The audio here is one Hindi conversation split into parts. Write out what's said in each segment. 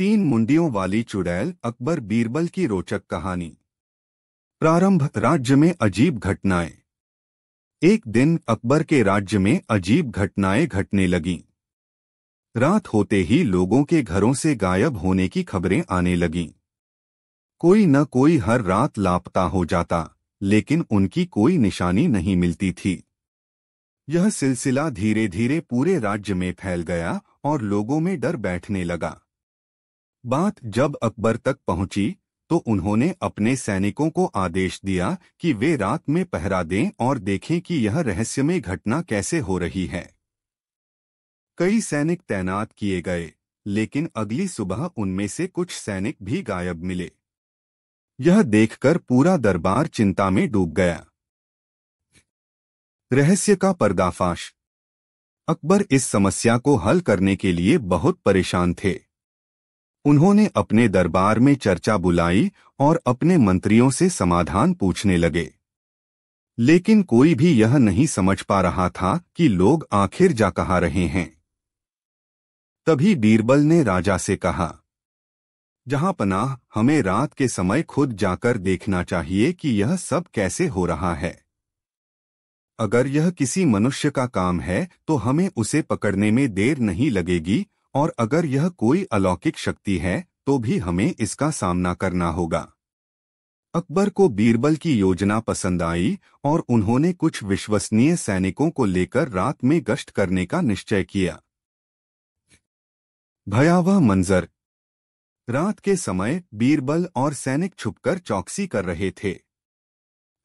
तीन मुंडियों वाली चुड़ैल अकबर बीरबल की रोचक कहानी। प्रारंभ। राज्य में अजीब घटनाएं। एक दिन अकबर के राज्य में अजीब घटनाएं घटने लगीं। रात होते ही लोगों के घरों से गायब होने की खबरें आने लगीं। कोई न कोई हर रात लापता हो जाता, लेकिन उनकी कोई निशानी नहीं मिलती थी। यह सिलसिला धीरे धीरे पूरे राज्य में फैल गया और लोगों में डर बैठने लगा। बात जब अकबर तक पहुंची तो उन्होंने अपने सैनिकों को आदेश दिया कि वे रात में पहरा दें और देखें कि यह रहस्यमय घटना कैसे हो रही है। कई सैनिक तैनात किए गए, लेकिन अगली सुबह उनमें से कुछ सैनिक भी गायब मिले। यह देखकर पूरा दरबार चिंता में डूब गया। रहस्य का पर्दाफाश। अकबर इस समस्या को हल करने के लिए बहुत परेशान थे। उन्होंने अपने दरबार में चर्चा बुलाई और अपने मंत्रियों से समाधान पूछने लगे, लेकिन कोई भी यह नहीं समझ पा रहा था कि लोग आखिर जा कहाँ रहे हैं। तभी बीरबल ने राजा से कहा, जहां पनाह, हमें रात के समय खुद जाकर देखना चाहिए कि यह सब कैसे हो रहा है। अगर यह किसी मनुष्य का काम है तो हमें उसे पकड़ने में देर नहीं लगेगी, और अगर यह कोई अलौकिक शक्ति है तो भी हमें इसका सामना करना होगा। अकबर को बीरबल की योजना पसंद आई और उन्होंने कुछ विश्वसनीय सैनिकों को लेकर रात में गश्त करने का निश्चय किया। भयावह मंजर। रात के समय बीरबल और सैनिक छुपकर चौकसी कर रहे थे।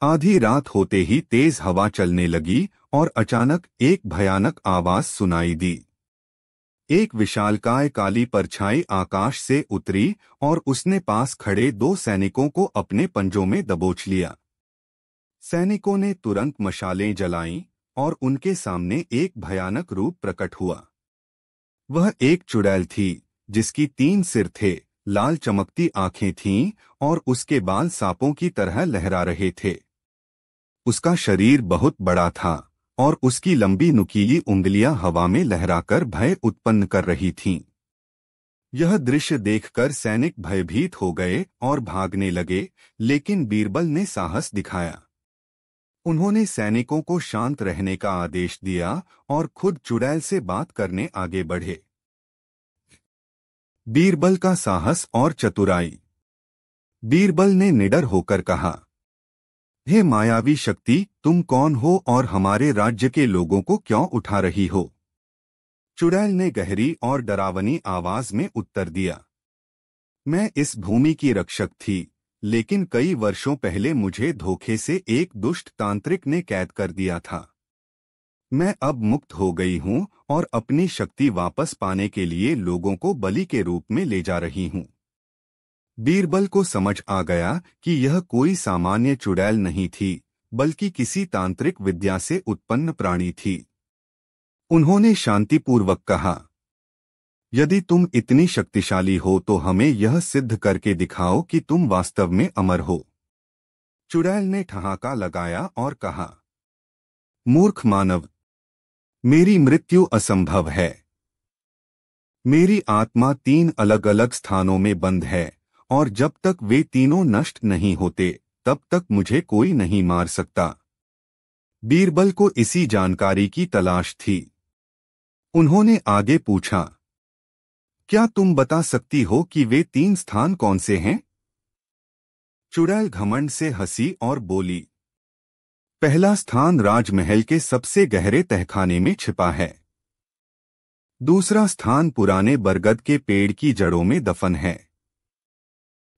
आधी रात होते ही तेज हवा चलने लगी और अचानक एक भयानक आवाज सुनाई दी। एक विशालकाय काली परछाई आकाश से उतरी और उसने पास खड़े दो सैनिकों को अपने पंजों में दबोच लिया। सैनिकों ने तुरंत मशालें जलाईं और उनके सामने एक भयानक रूप प्रकट हुआ। वह एक चुड़ैल थी जिसकी 3 सिर थे, लाल चमकती आंखें थीं और उसके बाल सांपों की तरह लहरा रहे थे। उसका शरीर बहुत बड़ा था और उसकी लंबी नुकीली उंगलियां हवा में लहराकर भय उत्पन्न कर रही थीं। यह दृश्य देखकर सैनिक भयभीत हो गए और भागने लगे, लेकिन बीरबल ने साहस दिखाया। उन्होंने सैनिकों को शांत रहने का आदेश दिया और खुद चुड़ैल से बात करने आगे बढ़े। बीरबल का साहस और चतुराई। बीरबल ने निडर होकर कहा, हे मायावी शक्ति, तुम कौन हो और हमारे राज्य के लोगों को क्यों उठा रही हो? चुड़ैल ने गहरी और डरावनी आवाज में उत्तर दिया, मैं इस भूमि की रक्षक थी, लेकिन कई वर्षों पहले मुझे धोखे से एक दुष्ट तांत्रिक ने कैद कर दिया था। मैं अब मुक्त हो गई हूँ और अपनी शक्ति वापस पाने के लिए लोगों को बलि के रूप में ले जा रही हूँ। बीरबल को समझ आ गया कि यह कोई सामान्य चुड़ैल नहीं थी, बल्कि किसी तांत्रिक विद्या से उत्पन्न प्राणी थी। उन्होंने शांतिपूर्वक कहा, यदि तुम इतनी शक्तिशाली हो तो हमें यह सिद्ध करके दिखाओ कि तुम वास्तव में अमर हो। चुड़ैल ने ठहाका लगाया और कहा, मूर्ख मानव, मेरी मृत्यु असंभव है। मेरी आत्मा 3 अलग अलग स्थानों में बंद है और जब तक वे तीनों नष्ट नहीं होते तब तक मुझे कोई नहीं मार सकता। बीरबल को इसी जानकारी की तलाश थी। उन्होंने आगे पूछा, क्या तुम बता सकती हो कि वे 3 स्थान कौन से हैं? चुड़ैल घमंड से हंसी और बोली, पहला स्थान राजमहल के सबसे गहरे तहखाने में छिपा है। दूसरा स्थान पुराने बरगद के पेड़ की जड़ों में दफन है।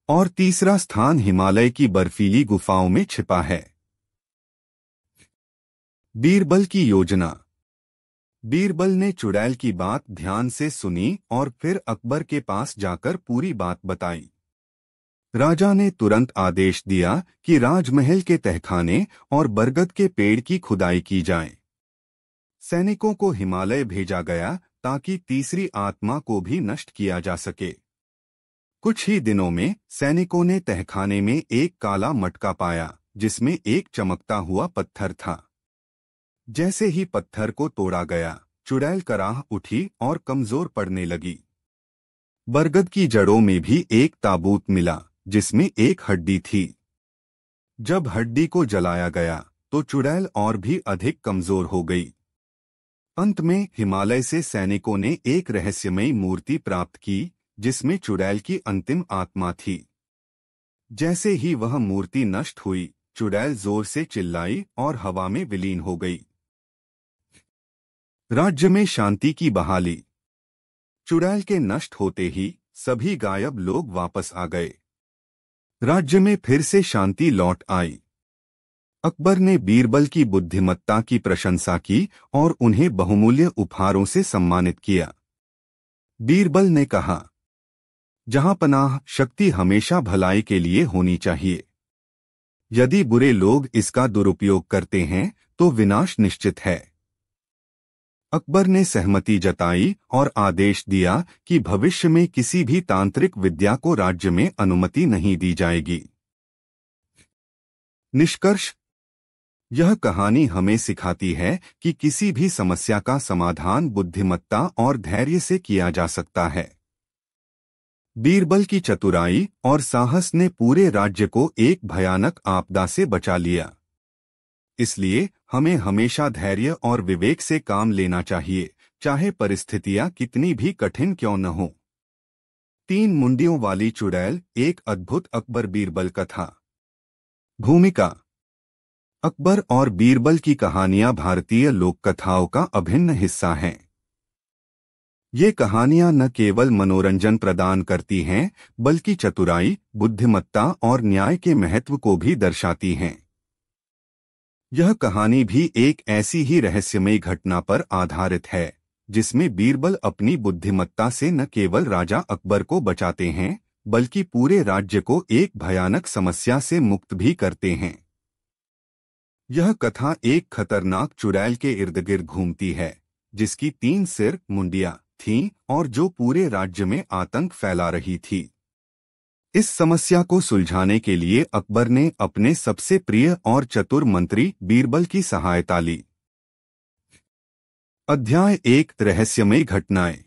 और तीसरा स्थान हिमालय की बर्फीली गुफाओं में छिपा है। बीरबल की योजना। बीरबल ने चुड़ैल की बात ध्यान से सुनी और फिर अकबर के पास जाकर पूरी बात बताई। राजा ने तुरंत आदेश दिया कि राजमहल के तहखाने और बरगद के पेड़ की खुदाई की जाए। सैनिकों को हिमालय भेजा गया ताकि तीसरी आत्मा को भी नष्ट किया जा सके। कुछ ही दिनों में सैनिकों ने तहखाने में एक काला मटका पाया जिसमें एक चमकता हुआ पत्थर था। जैसे ही पत्थर को तोड़ा गया, चुड़ैल कराह उठी और कमजोर पड़ने लगी। बरगद की जड़ों में भी एक ताबूत मिला जिसमें एक हड्डी थी। जब हड्डी को जलाया गया तो चुड़ैल और भी अधिक कमजोर हो गई। अंत में हिमालय से सैनिकों ने एक रहस्यमयी मूर्ति प्राप्त की जिसमें चुड़ैल की अंतिम आत्मा थी। जैसे ही वह मूर्ति नष्ट हुई, चुड़ैल जोर से चिल्लाई और हवा में विलीन हो गई। राज्य में शांति की बहाली। चुड़ैल के नष्ट होते ही सभी गायब लोग वापस आ गए। राज्य में फिर से शांति लौट आई। अकबर ने बीरबल की बुद्धिमत्ता की प्रशंसा की और उन्हें बहुमूल्य उपहारों से सम्मानित किया। बीरबल ने कहा, जहां पनाह शक्ति हमेशा भलाई के लिए होनी चाहिए। यदि बुरे लोग इसका दुरुपयोग करते हैं तो विनाश निश्चित है। अकबर ने सहमति जताई और आदेश दिया कि भविष्य में किसी भी तांत्रिक विद्या को राज्य में अनुमति नहीं दी जाएगी। निष्कर्ष, यह कहानी हमें सिखाती है कि किसी भी समस्या का समाधान बुद्धिमत्ता और धैर्य से किया जा सकता है। बीरबल की चतुराई और साहस ने पूरे राज्य को एक भयानक आपदा से बचा लिया। इसलिए हमें हमेशा धैर्य और विवेक से काम लेना चाहिए, चाहे परिस्थितियां कितनी भी कठिन क्यों न हो। 3 मुंडियों वाली चुड़ैल, एक अद्भुत अकबर बीरबल कथा। भूमिका। अकबर और बीरबल की कहानियां भारतीय लोक कथाओं का अभिन्न हिस्सा हैं। ये कहानियां न केवल मनोरंजन प्रदान करती हैं, बल्कि चतुराई, बुद्धिमत्ता और न्याय के महत्व को भी दर्शाती हैं। यह कहानी भी एक ऐसी ही रहस्यमयी घटना पर आधारित है, जिसमें बीरबल अपनी बुद्धिमत्ता से न केवल राजा अकबर को बचाते हैं, बल्कि पूरे राज्य को एक भयानक समस्या से मुक्त भी करते हैं। यह कथा एक खतरनाक चुड़ैल के इर्द-गिर्द घूमती है, जिसकी 3 सिर मुंडियां थीं और जो पूरे राज्य में आतंक फैला रही थी। इस समस्या को सुलझाने के लिए अकबर ने अपने सबसे प्रिय और चतुर मंत्री बीरबल की सहायता ली। अध्याय 1, रहस्यमयी घटनाएं।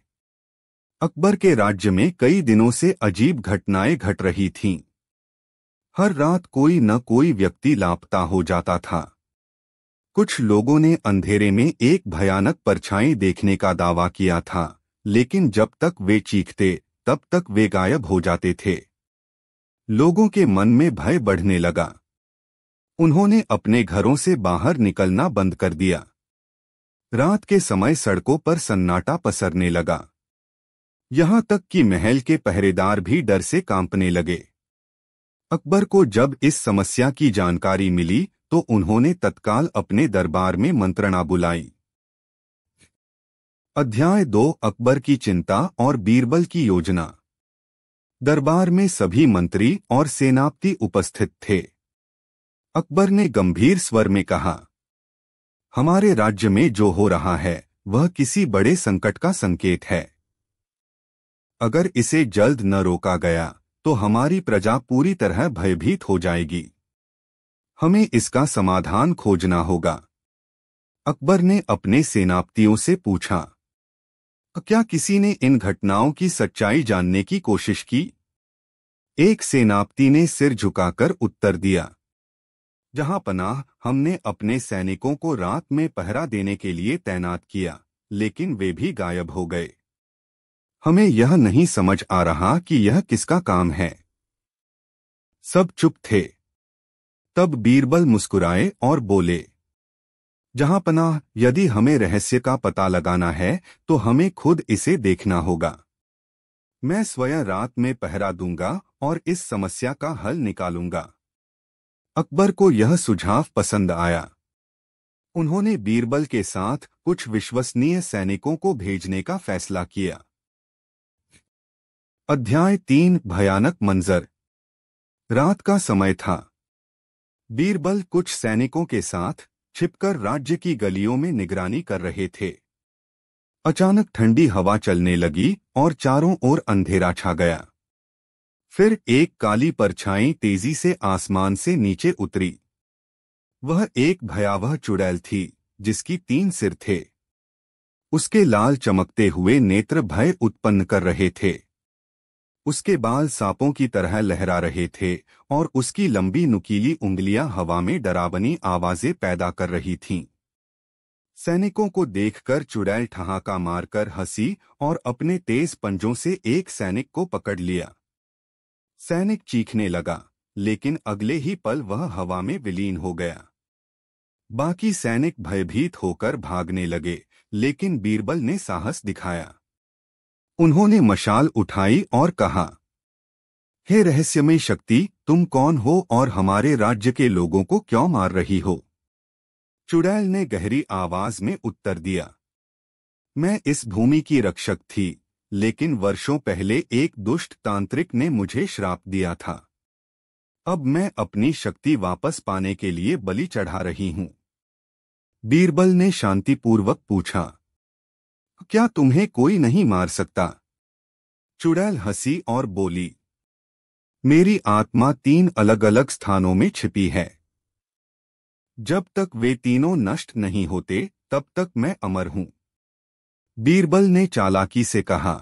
अकबर के राज्य में कई दिनों से अजीब घटनाएं घट रही थीं। हर रात कोई न कोई व्यक्ति लापता हो जाता था। कुछ लोगों ने अंधेरे में एक भयानक परछाई देखने का दावा किया था, लेकिन जब तक वे चीखते तब तक वे गायब हो जाते थे। लोगों के मन में भय बढ़ने लगा। उन्होंने अपने घरों से बाहर निकलना बंद कर दिया। रात के समय सड़कों पर सन्नाटा पसरने लगा। यहां तक कि महल के पहरेदार भी डर से कांपने लगे। अकबर को जब इस समस्या की जानकारी मिली तो उन्होंने तत्काल अपने दरबार में मंत्रणा बुलाई। अध्याय 2, अकबर की चिंता और बीरबल की योजना। दरबार में सभी मंत्री और सेनापति उपस्थित थे। अकबर ने गंभीर स्वर में कहा, हमारे राज्य में जो हो रहा है वह किसी बड़े संकट का संकेत है। अगर इसे जल्द न रोका गया तो हमारी प्रजा पूरी तरह भयभीत हो जाएगी। हमें इसका समाधान खोजना होगा। अकबर ने अपने सेनापतियों से पूछा, क्या किसी ने इन घटनाओं की सच्चाई जानने की कोशिश की? एक सेनापति ने सिर झुकाकर उत्तर दिया, जहां पनाह, हमने अपने सैनिकों को रात में पहरा देने के लिए तैनात किया, लेकिन वे भी गायब हो गए। हमें यह नहीं समझ आ रहा कि यह किसका काम है। सब चुप थे। तब बीरबल मुस्कुराए और बोले, जहां पनाह, यदि हमें रहस्य का पता लगाना है तो हमें खुद इसे देखना होगा। मैं स्वयं रात में पहरा दूंगा और इस समस्या का हल निकालूंगा। अकबर को यह सुझाव पसंद आया। उन्होंने बीरबल के साथ कुछ विश्वसनीय सैनिकों को भेजने का फैसला किया। अध्याय 3, भयानक मंजर। रात का समय था। बीरबल कुछ सैनिकों के साथ छिपकर राज्य की गलियों में निगरानी कर रहे थे। अचानक ठंडी हवा चलने लगी और चारों ओर अंधेरा छा गया। फिर एक काली परछाई तेजी से आसमान से नीचे उतरी। वह एक भयावह चुड़ैल थी जिसकी 3 सिर थे। उसके लाल चमकते हुए नेत्र भय उत्पन्न कर रहे थे। उसके बाल सांपों की तरह लहरा रहे थे और उसकी लंबी नुकीली उंगलियां हवा में डरावनी आवाजें पैदा कर रही थीं। सैनिकों को देखकर चुड़ैल ठहाका मारकर हंसी और अपने तेज पंजों से एक सैनिक को पकड़ लिया। सैनिक चीखने लगा, लेकिन अगले ही पल वह हवा में विलीन हो गया। बाकी सैनिक भयभीत होकर भागने लगे, लेकिन बीरबल ने साहस दिखाया। उन्होंने मशाल उठाई और कहा, हे रहस्यमय शक्ति, तुम कौन हो और हमारे राज्य के लोगों को क्यों मार रही हो? चुड़ैल ने गहरी आवाज में उत्तर दिया, मैं इस भूमि की रक्षक थी, लेकिन वर्षों पहले एक दुष्ट तांत्रिक ने मुझे श्राप दिया था। अब मैं अपनी शक्ति वापस पाने के लिए बलि चढ़ा रही हूं। बीरबल ने शांतिपूर्वक पूछा, क्या तुम्हें कोई नहीं मार सकता? चुड़ैल हंसी और बोली, मेरी आत्मा 3 अलग-अलग स्थानों में छिपी है। जब तक वे तीनों नष्ट नहीं होते, तब तक मैं अमर हूं। बीरबल ने चालाकी से कहा,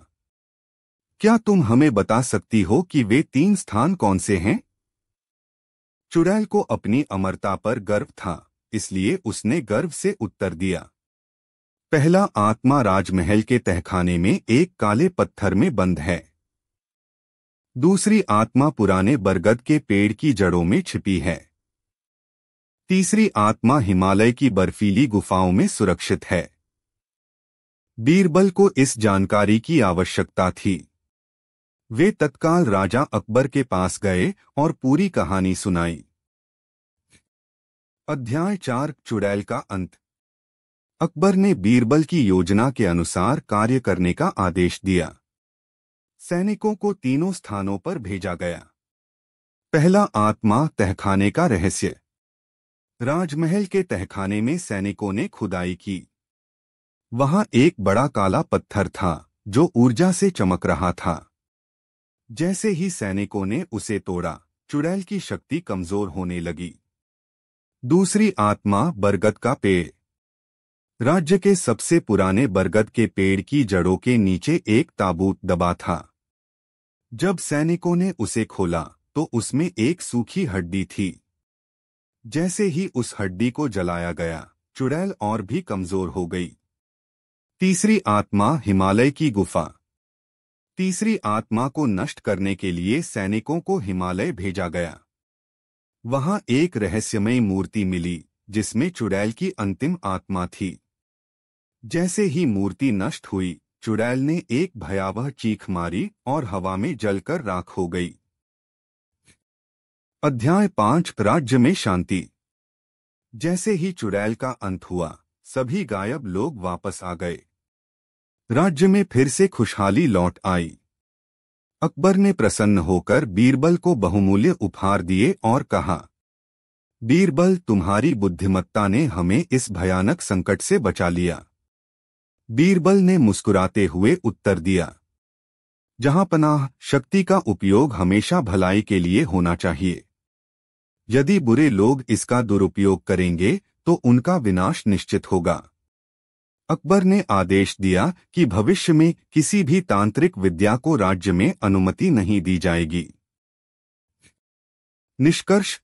क्या तुम हमें बता सकती हो कि वे 3 स्थान कौन से हैं? चुड़ैल को अपनी अमरता पर गर्व था, इसलिए उसने गर्व से उत्तर दिया, पहला आत्मा राजमहल के तहखाने में एक काले पत्थर में बंद है। दूसरी आत्मा पुराने बरगद के पेड़ की जड़ों में छिपी है। तीसरी आत्मा हिमालय की बर्फीली गुफाओं में सुरक्षित है। बीरबल को इस जानकारी की आवश्यकता थी। वे तत्काल राजा अकबर के पास गए और पूरी कहानी सुनाई। अध्याय 4 चुड़ैल का अंत। अकबर ने बीरबल की योजना के अनुसार कार्य करने का आदेश दिया। सैनिकों को तीनों स्थानों पर भेजा गया। पहला आत्मा तहखाने का रहस्य। राजमहल के तहखाने में सैनिकों ने खुदाई की। वहां एक बड़ा काला पत्थर था जो ऊर्जा से चमक रहा था। जैसे ही सैनिकों ने उसे तोड़ा, चुड़ैल की शक्ति कमजोर होने लगी। दूसरी आत्मा बरगद का पेड़। राज्य के सबसे पुराने बरगद के पेड़ की जड़ों के नीचे एक ताबूत दबा था। जब सैनिकों ने उसे खोला तो उसमें एक सूखी हड्डी थी। जैसे ही उस हड्डी को जलाया गया, चुड़ैल और भी कमजोर हो गई। तीसरी आत्मा हिमालय की गुफा। तीसरी आत्मा को नष्ट करने के लिए सैनिकों को हिमालय भेजा गया। वहां एक रहस्यमय मूर्ति मिली जिसमें चुड़ैल की अंतिम आत्मा थी। जैसे ही मूर्ति नष्ट हुई, चुड़ैल ने एक भयावह चीख मारी और हवा में जलकर राख हो गई। अध्याय 5 राज्य में शांति। जैसे ही चुड़ैल का अंत हुआ, सभी गायब लोग वापस आ गए। राज्य में फिर से खुशहाली लौट आई। अकबर ने प्रसन्न होकर बीरबल को बहुमूल्य उपहार दिए और कहा, बीरबल, तुम्हारी बुद्धिमत्ता ने हमें इस भयानक संकट से बचा लिया। बीरबल ने मुस्कुराते हुए उत्तर दिया, जहांपनाह, शक्ति का उपयोग हमेशा भलाई के लिए होना चाहिए। यदि बुरे लोग इसका दुरुपयोग करेंगे तो उनका विनाश निश्चित होगा। अकबर ने आदेश दिया कि भविष्य में किसी भी तांत्रिक विद्या को राज्य में अनुमति नहीं दी जाएगी। निष्कर्ष।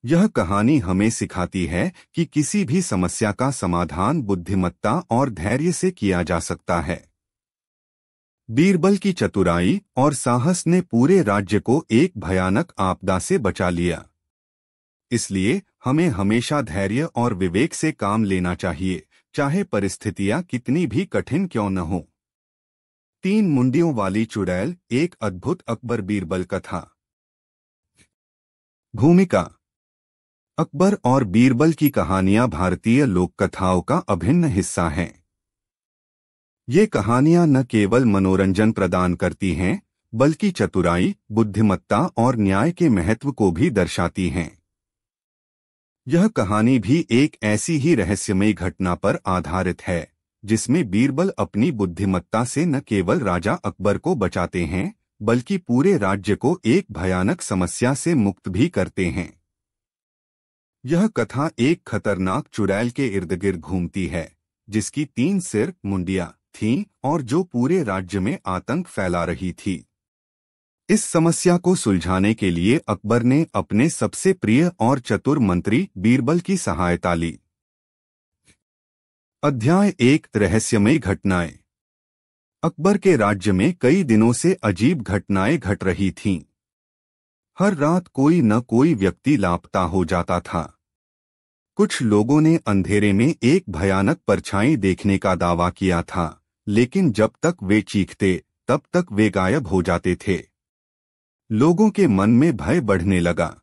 यह कहानी हमें सिखाती है कि किसी भी समस्या का समाधान बुद्धिमत्ता और धैर्य से किया जा सकता है। बीरबल की चतुराई और साहस ने पूरे राज्य को एक भयानक आपदा से बचा लिया। इसलिए हमें हमेशा धैर्य और विवेक से काम लेना चाहिए, चाहे परिस्थितियां कितनी भी कठिन क्यों न हो। 3 मुंडियों वाली चुड़ैल, एक अद्भुत अकबर बीरबल कथा। भूमिका। अकबर और बीरबल की कहानियां भारतीय लोक कथाओं का अभिन्न हिस्सा हैं। ये कहानियां न केवल मनोरंजन प्रदान करती हैं, बल्कि चतुराई, बुद्धिमत्ता और न्याय के महत्व को भी दर्शाती हैं। यह कहानी भी एक ऐसी ही रहस्यमयी घटना पर आधारित है, जिसमें बीरबल अपनी बुद्धिमत्ता से न केवल राजा अकबर को बचाते हैं, बल्कि पूरे राज्य को एक भयानक समस्या से मुक्त भी करते हैं। यह कथा एक खतरनाक चुड़ैल के इर्द-गिर्द घूमती है, जिसकी 3 सिर, मुंडियां थीं और जो पूरे राज्य में आतंक फैला रही थी। इस समस्या को सुलझाने के लिए अकबर ने अपने सबसे प्रिय और चतुर मंत्री बीरबल की सहायता ली। अध्याय 1 रहस्यमयी घटनाएं। अकबर के राज्य में कई दिनों से अजीब घटनाएं घट रही थीं। हर रात कोई न कोई व्यक्ति लापता हो जाता था। कुछ लोगों ने अंधेरे में एक भयानक परछाई देखने का दावा किया था, लेकिन जब तक वे चीखते तब तक वे गायब हो जाते थे। लोगों के मन में भय बढ़ने लगा।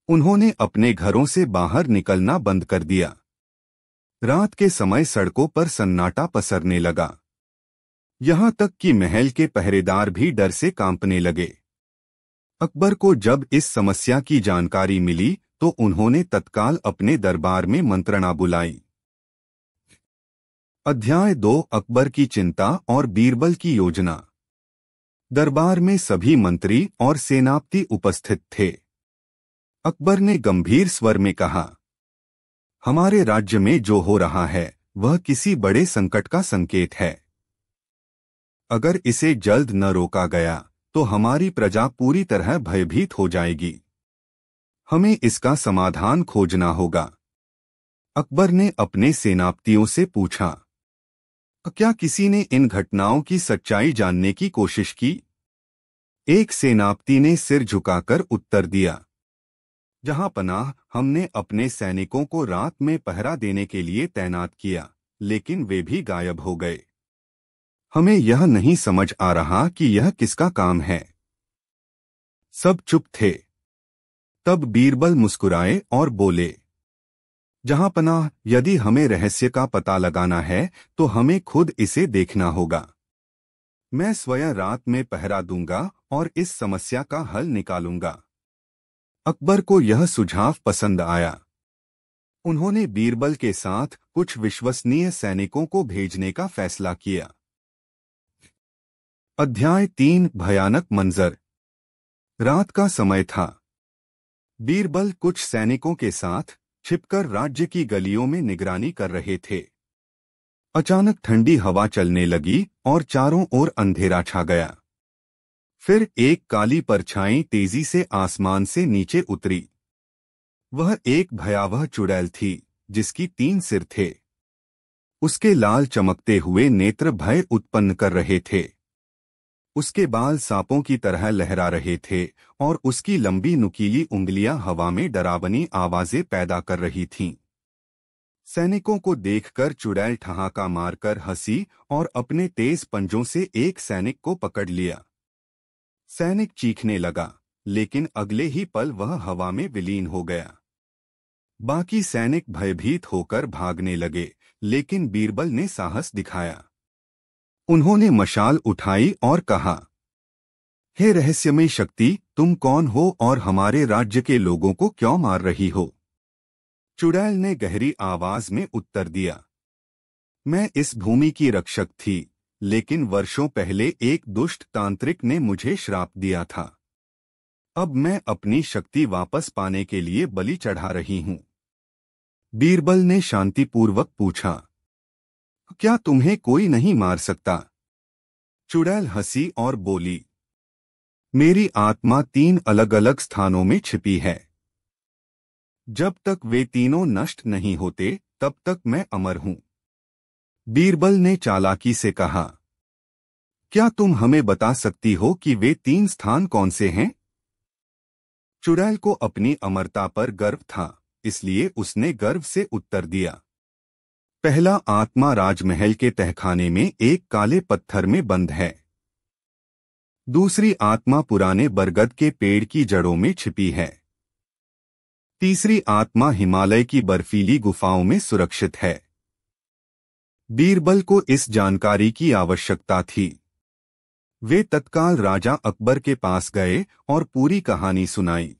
उन्होंने अपने घरों से बाहर निकलना बंद कर दिया। रात के समय सड़कों पर सन्नाटा पसरने लगा। यहां तक कि महल के पहरेदार भी डर से कांपने लगे। अकबर को जब इस समस्या की जानकारी मिली तो उन्होंने तत्काल अपने दरबार में मंत्रणा बुलाई। अध्याय 2 अकबर की चिंता और बीरबल की योजना। दरबार में सभी मंत्री और सेनापति उपस्थित थे। अकबर ने गंभीर स्वर में कहा, हमारे राज्य में जो हो रहा है वह किसी बड़े संकट का संकेत है। अगर इसे जल्द न रोका गया तो हमारी प्रजा पूरी तरह भयभीत हो जाएगी। हमें इसका समाधान खोजना होगा। अकबर ने अपने सेनापतियों से पूछा, क्या किसी ने इन घटनाओं की सच्चाई जानने की कोशिश की? एक सेनापति ने सिर झुकाकर उत्तर दिया, जहां पनाह, हमने अपने सैनिकों को रात में पहरा देने के लिए तैनात किया, लेकिन वे भी गायब हो गए। हमें यह नहीं समझ आ रहा कि यह किसका काम है। सब चुप थे। तब बीरबल मुस्कुराए और बोले, जहां पनाह, यदि हमें रहस्य का पता लगाना है तो हमें खुद इसे देखना होगा। मैं स्वयं रात में पहरा दूंगा और इस समस्या का हल निकालूंगा। अकबर को यह सुझाव पसंद आया। उन्होंने बीरबल के साथ कुछ विश्वसनीय सैनिकों को भेजने का फैसला किया। अध्याय 3 भयानक मंजर। रात का समय था। बीरबल कुछ सैनिकों के साथ छिपकर राज्य की गलियों में निगरानी कर रहे थे। अचानक ठंडी हवा चलने लगी और चारों ओर अंधेरा छा गया। फिर एक काली परछाई तेजी से आसमान से नीचे उतरी। वह एक भयावह चुड़ैल थी जिसकी 3 सिर थे। उसके लाल चमकते हुए नेत्र भय उत्पन्न कर रहे थे। उसके बाल सांपों की तरह लहरा रहे थे और उसकी लंबी नुकीली उंगलियां हवा में डरावनी आवाजें पैदा कर रही थीं। सैनिकों को देखकर चुड़ैल ठहाका मारकर हंसी और अपने तेज पंजों से एक सैनिक को पकड़ लिया। सैनिक चीखने लगा, लेकिन अगले ही पल वह हवा में विलीन हो गया। बाकी सैनिक भयभीत होकर भागने लगे, लेकिन बीरबल ने साहस दिखाया। उन्होंने मशाल उठाई और कहा, हे रहस्यमयी शक्ति, तुम कौन हो और हमारे राज्य के लोगों को क्यों मार रही हो? चुड़ैल ने गहरी आवाज में उत्तर दिया, मैं इस भूमि की रक्षक थी, लेकिन वर्षों पहले एक दुष्ट तांत्रिक ने मुझे श्राप दिया था। अब मैं अपनी शक्ति वापस पाने के लिए बलि चढ़ा रही हूं। बीरबल ने शांतिपूर्वक पूछा, क्या तुम्हें कोई नहीं मार सकता? चुड़ैल हंसी और बोली, मेरी आत्मा 3 अलग अलग स्थानों में छिपी है। जब तक वे तीनों नष्ट नहीं होते तब तक मैं अमर हूं। बीरबल ने चालाकी से कहा, क्या तुम हमें बता सकती हो कि वे 3 स्थान कौन से हैं? चुड़ैल को अपनी अमरता पर गर्व था, इसलिए उसने गर्व से उत्तर दिया, पहला आत्मा राजमहल के तहखाने में एक काले पत्थर में बंद है। दूसरी आत्मा पुराने बरगद के पेड़ की जड़ों में छिपी है। तीसरी आत्मा हिमालय की बर्फीली गुफाओं में सुरक्षित है। बीरबल को इस जानकारी की आवश्यकता थी। वे तत्काल राजा अकबर के पास गए और पूरी कहानी सुनाई।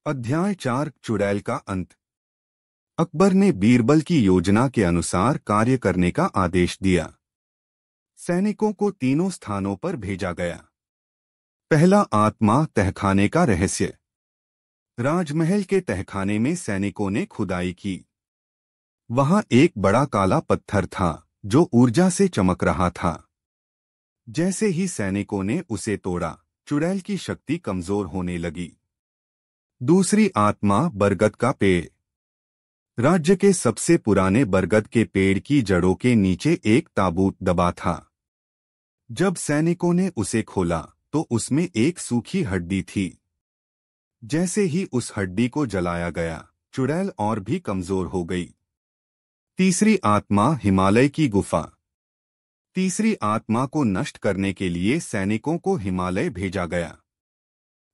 अध्याय 4 चुड़ैल का अंत। अकबर ने बीरबल की योजना के अनुसार कार्य करने का आदेश दिया। सैनिकों को तीनों स्थानों पर भेजा गया। पहला आत्मा तहखाने का रहस्य। राजमहल के तहखाने में सैनिकों ने खुदाई की। वहां एक बड़ा काला पत्थर था जो ऊर्जा से चमक रहा था। जैसे ही सैनिकों ने उसे तोड़ा, चुड़ैल की शक्ति कमजोर होने लगी। दूसरी आत्मा, बरगद का पेड़। राज्य के सबसे पुराने बरगद के पेड़ की जड़ों के नीचे एक ताबूत दबा था। जब सैनिकों ने उसे खोला तो उसमें एक सूखी हड्डी थी। जैसे ही उस हड्डी को जलाया गया, चुड़ैल और भी कमजोर हो गई। तीसरी आत्मा, हिमालय की गुफा। तीसरी आत्मा को नष्ट करने के लिए सैनिकों को हिमालय भेजा गया।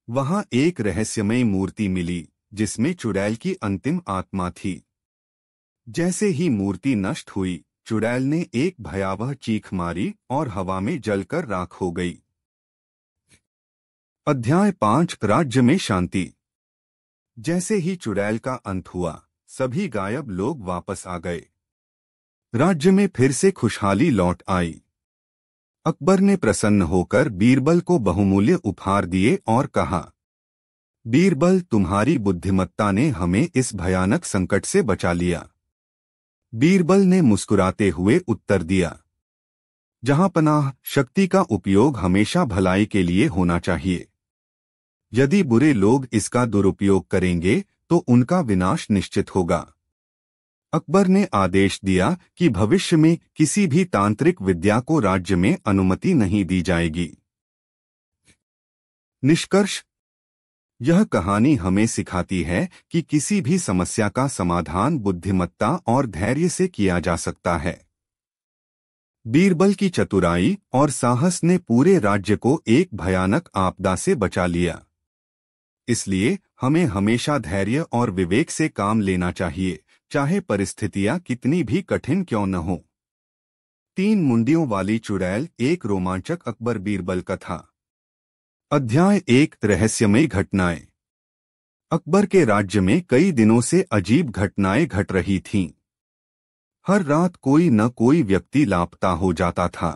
वहां एक रहस्यमय मूर्ति मिली जिसमें चुड़ैल की अंतिम आत्मा थी। जैसे ही मूर्ति नष्ट हुई, चुड़ैल ने एक भयावह चीख मारी और हवा में जलकर राख हो गई। अध्याय 5, राज्य में शांति। जैसे ही चुड़ैल का अंत हुआ, सभी गायब लोग वापस आ गए। राज्य में फिर से खुशहाली लौट आई। अकबर ने प्रसन्न होकर बीरबल को बहुमूल्य उपहार दिए और कहा, बीरबल, तुम्हारी बुद्धिमत्ता ने हमें इस भयानक संकट से बचा लिया। बीरबल ने मुस्कुराते हुए उत्तर दिया, जहांपनाह, शक्ति का उपयोग हमेशा भलाई के लिए होना चाहिए। यदि बुरे लोग इसका दुरुपयोग करेंगे तो उनका विनाश निश्चित होगा। अकबर ने आदेश दिया कि भविष्य में किसी भी तांत्रिक विद्या को राज्य में अनुमति नहीं दी जाएगी। निष्कर्ष, यह कहानी हमें सिखाती है कि किसी भी समस्या का समाधान बुद्धिमत्ता और धैर्य से किया जा सकता है। बीरबल की चतुराई और साहस ने पूरे राज्य को एक भयानक आपदा से बचा लिया। इसलिए हमें हमेशा धैर्य और विवेक से काम लेना चाहिए, चाहे परिस्थितियां कितनी भी कठिन क्यों न हो। 3 मुंडियों वाली चुड़ैल, एक रोमांचक अकबर बीरबल कथा। अध्याय 1, रहस्यमय घटनाएं। अकबर के राज्य में कई दिनों से अजीब घटनाएं घट रही थीं। हर रात कोई न कोई व्यक्ति लापता हो जाता था।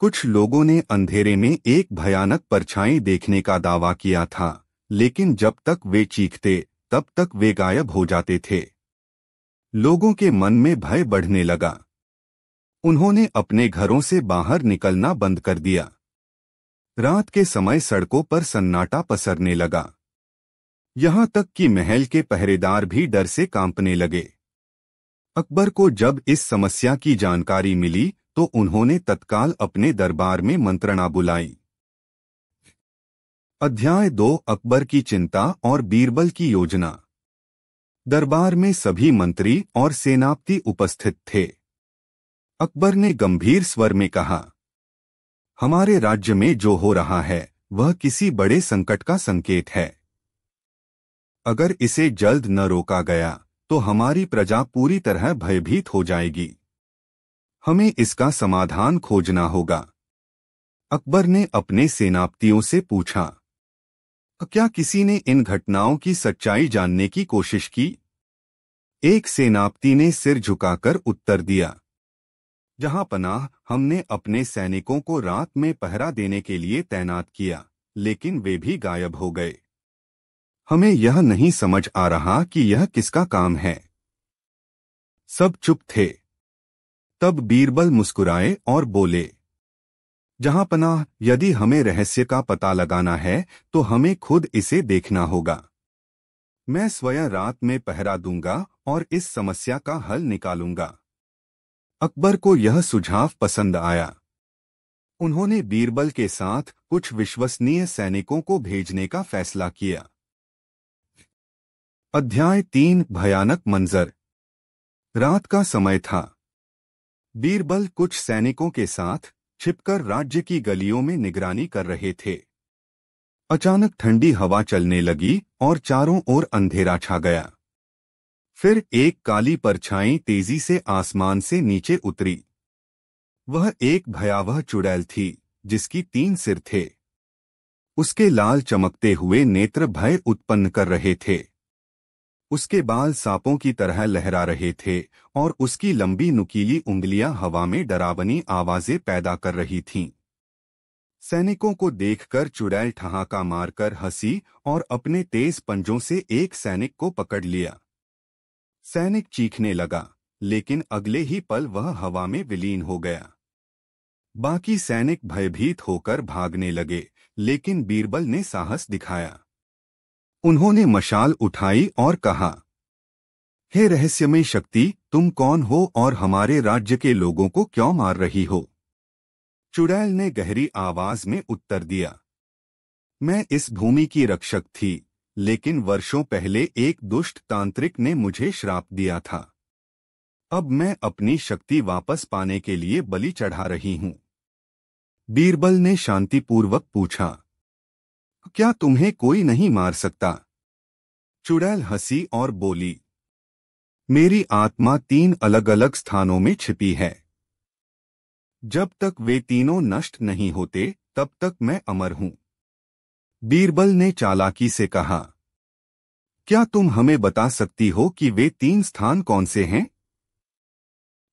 कुछ लोगों ने अंधेरे में एक भयानक परछाई देखने का दावा किया था, लेकिन जब तक वे चीखते तब तक वे गायब हो जाते थे। लोगों के मन में भय बढ़ने लगा। उन्होंने अपने घरों से बाहर निकलना बंद कर दिया। रात के समय सड़कों पर सन्नाटा पसरने लगा। यहां तक कि महल के पहरेदार भी डर से कांपने लगे। अकबर को जब इस समस्या की जानकारी मिली तो उन्होंने तत्काल अपने दरबार में मंत्रणा बुलाई। अध्याय 2, अकबर की चिंता और बीरबल की योजना। दरबार में सभी मंत्री और सेनापति उपस्थित थे। अकबर ने गंभीर स्वर में कहा, हमारे राज्य में जो हो रहा है वह किसी बड़े संकट का संकेत है। अगर इसे जल्द न रोका गया तो हमारी प्रजा पूरी तरह भयभीत हो जाएगी। हमें इसका समाधान खोजना होगा। अकबर ने अपने सेनापतियों से पूछा, क्या किसी ने इन घटनाओं की सच्चाई जानने की कोशिश की? एक सेनापति ने सिर झुकाकर उत्तर दिया, जहांपनाह, हमने अपने सैनिकों को रात में पहरा देने के लिए तैनात किया, लेकिन वे भी गायब हो गए। हमें यह नहीं समझ आ रहा कि यह किसका काम है। सब चुप थे। तब बीरबल मुस्कुराए और बोले, जहांपनाह, यदि हमें रहस्य का पता लगाना है तो हमें खुद इसे देखना होगा। मैं स्वयं रात में पहरा दूंगा और इस समस्या का हल निकालूंगा। अकबर को यह सुझाव पसंद आया। उन्होंने बीरबल के साथ कुछ विश्वसनीय सैनिकों को भेजने का फैसला किया। अध्याय 3, भयानक मंजर। रात का समय था। बीरबल कुछ सैनिकों के साथ छिपकर राज्य की गलियों में निगरानी कर रहे थे। अचानक ठंडी हवा चलने लगी और चारों ओर अंधेरा छा गया। फिर एक काली परछाई तेजी से आसमान से नीचे उतरी। वह एक भयावह चुड़ैल थी जिसकी 3 सिर थे। उसके लाल चमकते हुए नेत्र भय उत्पन्न कर रहे थे। उसके बाल सांपों की तरह लहरा रहे थे और उसकी लंबी नुकीली उंगलियां हवा में डरावनी आवाजें पैदा कर रही थीं। सैनिकों को देखकर चुड़ैल ठहाका मारकर हंसी और अपने तेज पंजों से एक सैनिक को पकड़ लिया। सैनिक चीखने लगा, लेकिन अगले ही पल वह हवा में विलीन हो गया। बाकी सैनिक भयभीत होकर भागने लगे, लेकिन बीरबल ने साहस दिखाया। उन्होंने मशाल उठाई और कहा, हे रहस्यमय शक्ति, तुम कौन हो और हमारे राज्य के लोगों को क्यों मार रही हो? चुड़ैल ने गहरी आवाज में उत्तर दिया, मैं इस भूमि की रक्षक थी, लेकिन वर्षों पहले एक दुष्ट तांत्रिक ने मुझे श्राप दिया था। अब मैं अपनी शक्ति वापस पाने के लिए बलि चढ़ा रही हूं। बीरबल ने शांतिपूर्वक पूछा, क्या तुम्हें कोई नहीं मार सकता? चुड़ैल हंसी और बोली, मेरी आत्मा 3 अलग अलग स्थानों में छिपी है। जब तक वे तीनों नष्ट नहीं होते, तब तक मैं अमर हूं। बीरबल ने चालाकी से कहा, क्या तुम हमें बता सकती हो कि वे 3 स्थान कौन से हैं?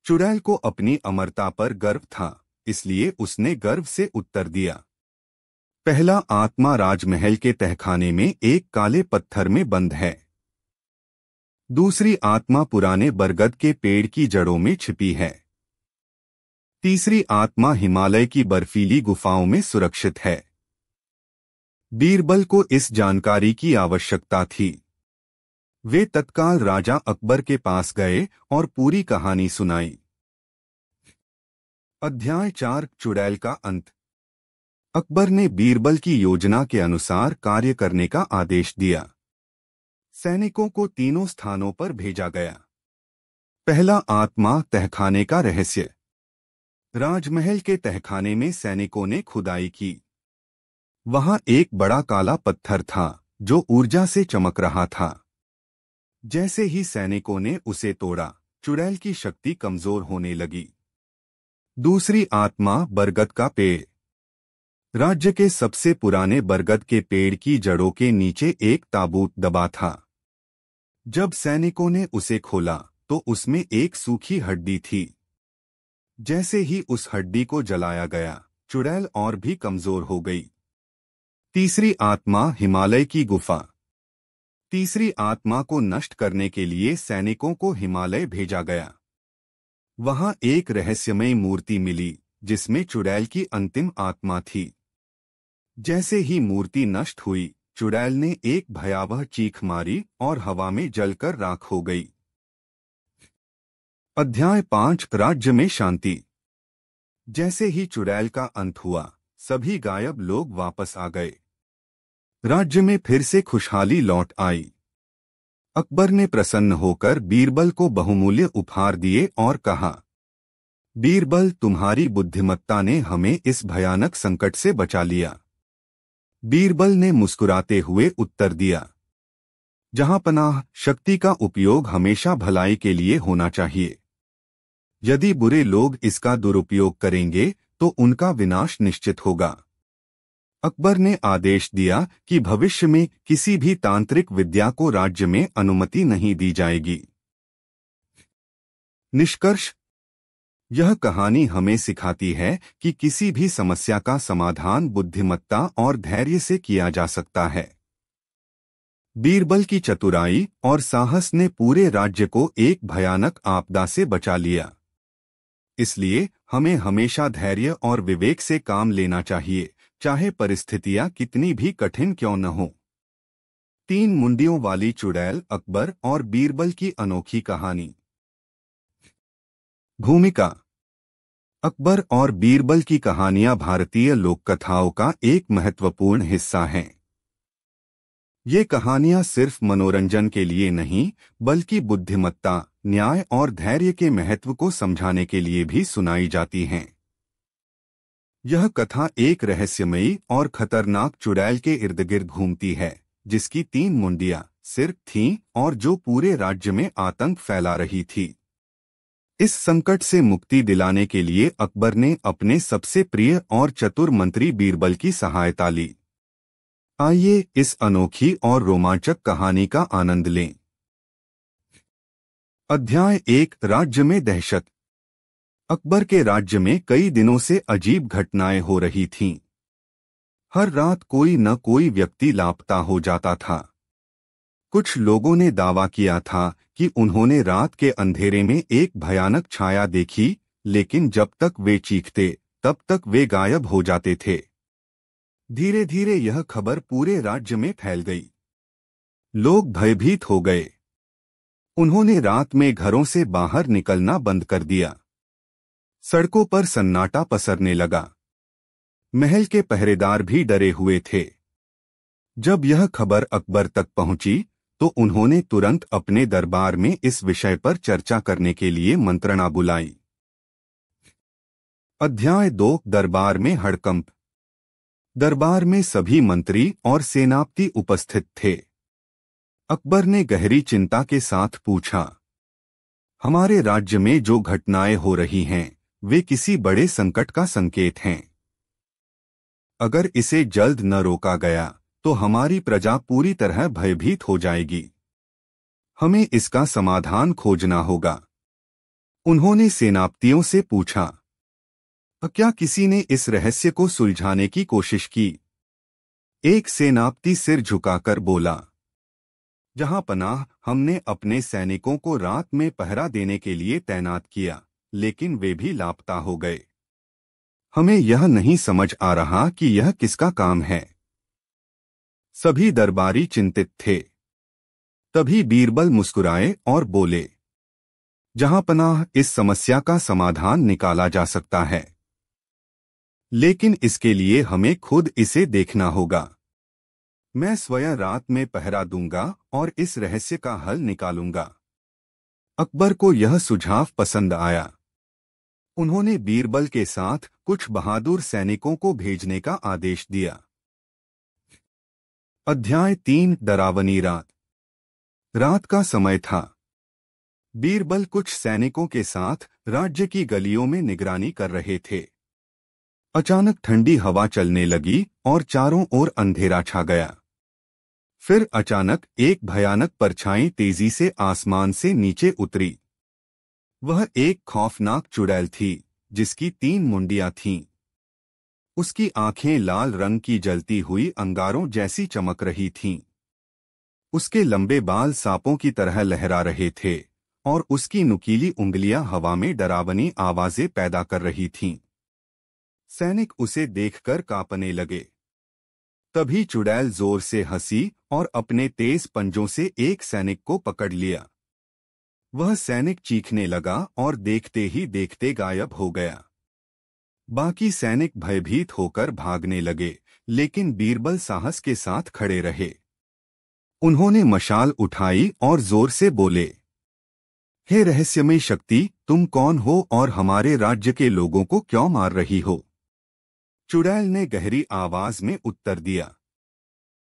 चुड़ैल को अपनी अमरता पर गर्व था, इसलिए उसने गर्व से उत्तर दिया, पहला आत्मा राजमहल के तहखाने में एक काले पत्थर में बंद है। दूसरी आत्मा पुराने बरगद के पेड़ की जड़ों में छिपी है। तीसरी आत्मा हिमालय की बर्फीली गुफाओं में सुरक्षित है। बीरबल को इस जानकारी की आवश्यकता थी। वे तत्काल राजा अकबर के पास गए और पूरी कहानी सुनाई। अध्याय 4 चुड़ैल का अंत। अकबर ने बीरबल की योजना के अनुसार कार्य करने का आदेश दिया। सैनिकों को तीनों स्थानों पर भेजा गया। पहला आत्मा तहखाने का रहस्य। राजमहल के तहखाने में सैनिकों ने खुदाई की। वहां एक बड़ा काला पत्थर था जो ऊर्जा से चमक रहा था। जैसे ही सैनिकों ने उसे तोड़ा, चुड़ैल की शक्ति कमजोर होने लगी। दूसरी आत्मा बरगद का पेड़। राज्य के सबसे पुराने बरगद के पेड़ की जड़ों के नीचे एक ताबूत दबा था। जब सैनिकों ने उसे खोला तो उसमें एक सूखी हड्डी थी। जैसे ही उस हड्डी को जलाया गया, चुड़ैल और भी कमजोर हो गई। तीसरी आत्मा हिमालय की गुफा। तीसरी आत्मा को नष्ट करने के लिए सैनिकों को हिमालय भेजा गया। वहां एक रहस्यमय मूर्ति मिली जिसमें चुड़ैल की अंतिम आत्मा थी। जैसे ही मूर्ति नष्ट हुई, चुड़ैल ने एक भयावह चीख मारी और हवा में जलकर राख हो गई। अध्याय 5 राज्य में शांति। जैसे ही चुड़ैल का अंत हुआ, सभी गायब लोग वापस आ गए। राज्य में फिर से खुशहाली लौट आई। अकबर ने प्रसन्न होकर बीरबल को बहुमूल्य उपहार दिए और कहा, बीरबल, तुम्हारी बुद्धिमत्ता ने हमें इस भयानक संकट से बचा लिया। बीरबल ने मुस्कुराते हुए उत्तर दिया, जहांपनाह, शक्ति का उपयोग हमेशा भलाई के लिए होना चाहिए। यदि बुरे लोग इसका दुरुपयोग करेंगे तो उनका विनाश निश्चित होगा। अकबर ने आदेश दिया कि भविष्य में किसी भी तांत्रिक विद्या को राज्य में अनुमति नहीं दी जाएगी। निष्कर्ष। यह कहानी हमें सिखाती है कि किसी भी समस्या का समाधान बुद्धिमत्ता और धैर्य से किया जा सकता है। बीरबल की चतुराई और साहस ने पूरे राज्य को एक भयानक आपदा से बचा लिया। इसलिए हमें हमेशा धैर्य और विवेक से काम लेना चाहिए, चाहे परिस्थितियां कितनी भी कठिन क्यों न हो। 3 मुंडियों वाली चुड़ैल, अकबर और बीरबल की अनोखी कहानी। भूमिका। अकबर और बीरबल की कहानियां भारतीय लोककथाओं का एक महत्वपूर्ण हिस्सा हैं। ये कहानियां सिर्फ मनोरंजन के लिए नहीं, बल्कि बुद्धिमत्ता, न्याय और धैर्य के महत्व को समझाने के लिए भी सुनाई जाती हैं। यह कथा एक रहस्यमयी और खतरनाक चुड़ैल के इर्द-गिर्द घूमती है, जिसकी 3 मुंडियां, सिर थीं और जो पूरे राज्य में आतंक फैला रही थी। इस संकट से मुक्ति दिलाने के लिए अकबर ने अपने सबसे प्रिय और चतुर मंत्री बीरबल की सहायता ली। आइए इस अनोखी और रोमांचक कहानी का आनंद लें। अध्याय 1 राज्य में दहशत। अकबर के राज्य में कई दिनों से अजीब घटनाएं हो रही थीं। हर रात कोई न कोई व्यक्ति लापता हो जाता था। कुछ लोगों ने दावा किया था कि उन्होंने रात के अंधेरे में एक भयानक छाया देखी, लेकिन जब तक वे चीखते, तब तक वे गायब हो जाते थे। धीरे धीरे यह खबर पूरे राज्य में फैल गई। लोग भयभीत हो गए। उन्होंने रात में घरों से बाहर निकलना बंद कर दिया। सड़कों पर सन्नाटा पसरने लगा। महल के पहरेदार भी डरे हुए थे। जब यह खबर अकबर तक पहुंची तो उन्होंने तुरंत अपने दरबार में इस विषय पर चर्चा करने के लिए मंत्रणा बुलाई। अध्याय 2 दरबार में हड़कंप। दरबार में सभी मंत्री और सेनापति उपस्थित थे। अकबर ने गहरी चिंता के साथ पूछा, हमारे राज्य में जो घटनाएं हो रही हैं वे किसी बड़े संकट का संकेत हैं। अगर इसे जल्द न रोका गया तो हमारी प्रजा पूरी तरह भयभीत हो जाएगी। हमें इसका समाधान खोजना होगा। उन्होंने सेनापतियों से पूछा, क्या किसी ने इस रहस्य को सुलझाने की कोशिश की? एक सेनापति सिर झुकाकर बोला, जहां पनाह, हमने अपने सैनिकों को रात में पहरा देने के लिए तैनात किया, लेकिन वे भी लापता हो गए। हमें यह नहीं समझ आ रहा कि यह किसका काम है। सभी दरबारी चिंतित थे। तभी बीरबल मुस्कुराए और बोले, जहां पनाह, इस समस्या का समाधान निकाला जा सकता है, लेकिन इसके लिए हमें खुद इसे देखना होगा। मैं स्वयं रात में पहरा दूंगा और इस रहस्य का हल निकालूंगा। अकबर को यह सुझाव पसंद आया। उन्होंने बीरबल के साथ कुछ बहादुर सैनिकों को भेजने का आदेश दिया। अध्याय 3 डरावनी रात। रात का समय था। बीरबल कुछ सैनिकों के साथ राज्य की गलियों में निगरानी कर रहे थे। अचानक ठंडी हवा चलने लगी और चारों ओर अंधेरा छा गया। फिर अचानक एक भयानक परछाई तेजी से आसमान से नीचे उतरी। वह एक खौफनाक चुड़ैल थी जिसकी 3 मुंडियां थीं। उसकी आंखें लाल रंग की जलती हुई अंगारों जैसी चमक रही थीं। उसके लंबे बाल सांपों की तरह लहरा रहे थे और उसकी नुकीली उंगलियां हवा में डरावनी आवाजें पैदा कर रही थीं। सैनिक उसे देखकर कांपने लगे। तभी चुड़ैल जोर से हंसी और अपने तेज पंजों से एक सैनिक को पकड़ लिया। वह सैनिक चीखने लगा और देखते ही देखते गायब हो गया। बाकी सैनिक भयभीत होकर भागने लगे, लेकिन बीरबल साहस के साथ खड़े रहे। उन्होंने मशाल उठाई और जोर से बोले, हे रहस्यमयी शक्ति, तुम कौन हो और हमारे राज्य के लोगों को क्यों मार रही हो? चुड़ैल ने गहरी आवाज में उत्तर दिया,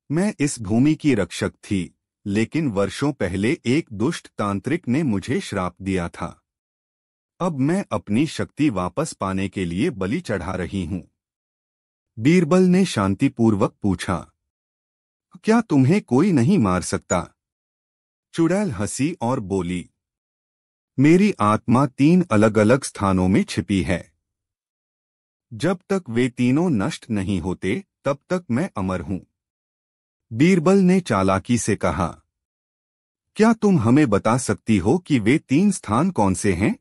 मैं इस भूमि की रक्षक थी, लेकिन वर्षों पहले एक दुष्ट तांत्रिक ने मुझे श्राप दिया था। अब मैं अपनी शक्ति वापस पाने के लिए बलि चढ़ा रही हूं। बीरबल ने शांतिपूर्वक पूछा, क्या तुम्हें कोई नहीं मार सकता? चुड़ैल हंसी और बोली, मेरी आत्मा 3 अलग अलग स्थानों में छिपी है। जब तक वे तीनों नष्ट नहीं होते तब तक मैं अमर हूं। बीरबल ने चालाकी से कहा, क्या तुम हमें बता सकती हो कि वे 3 स्थान कौन से हैं?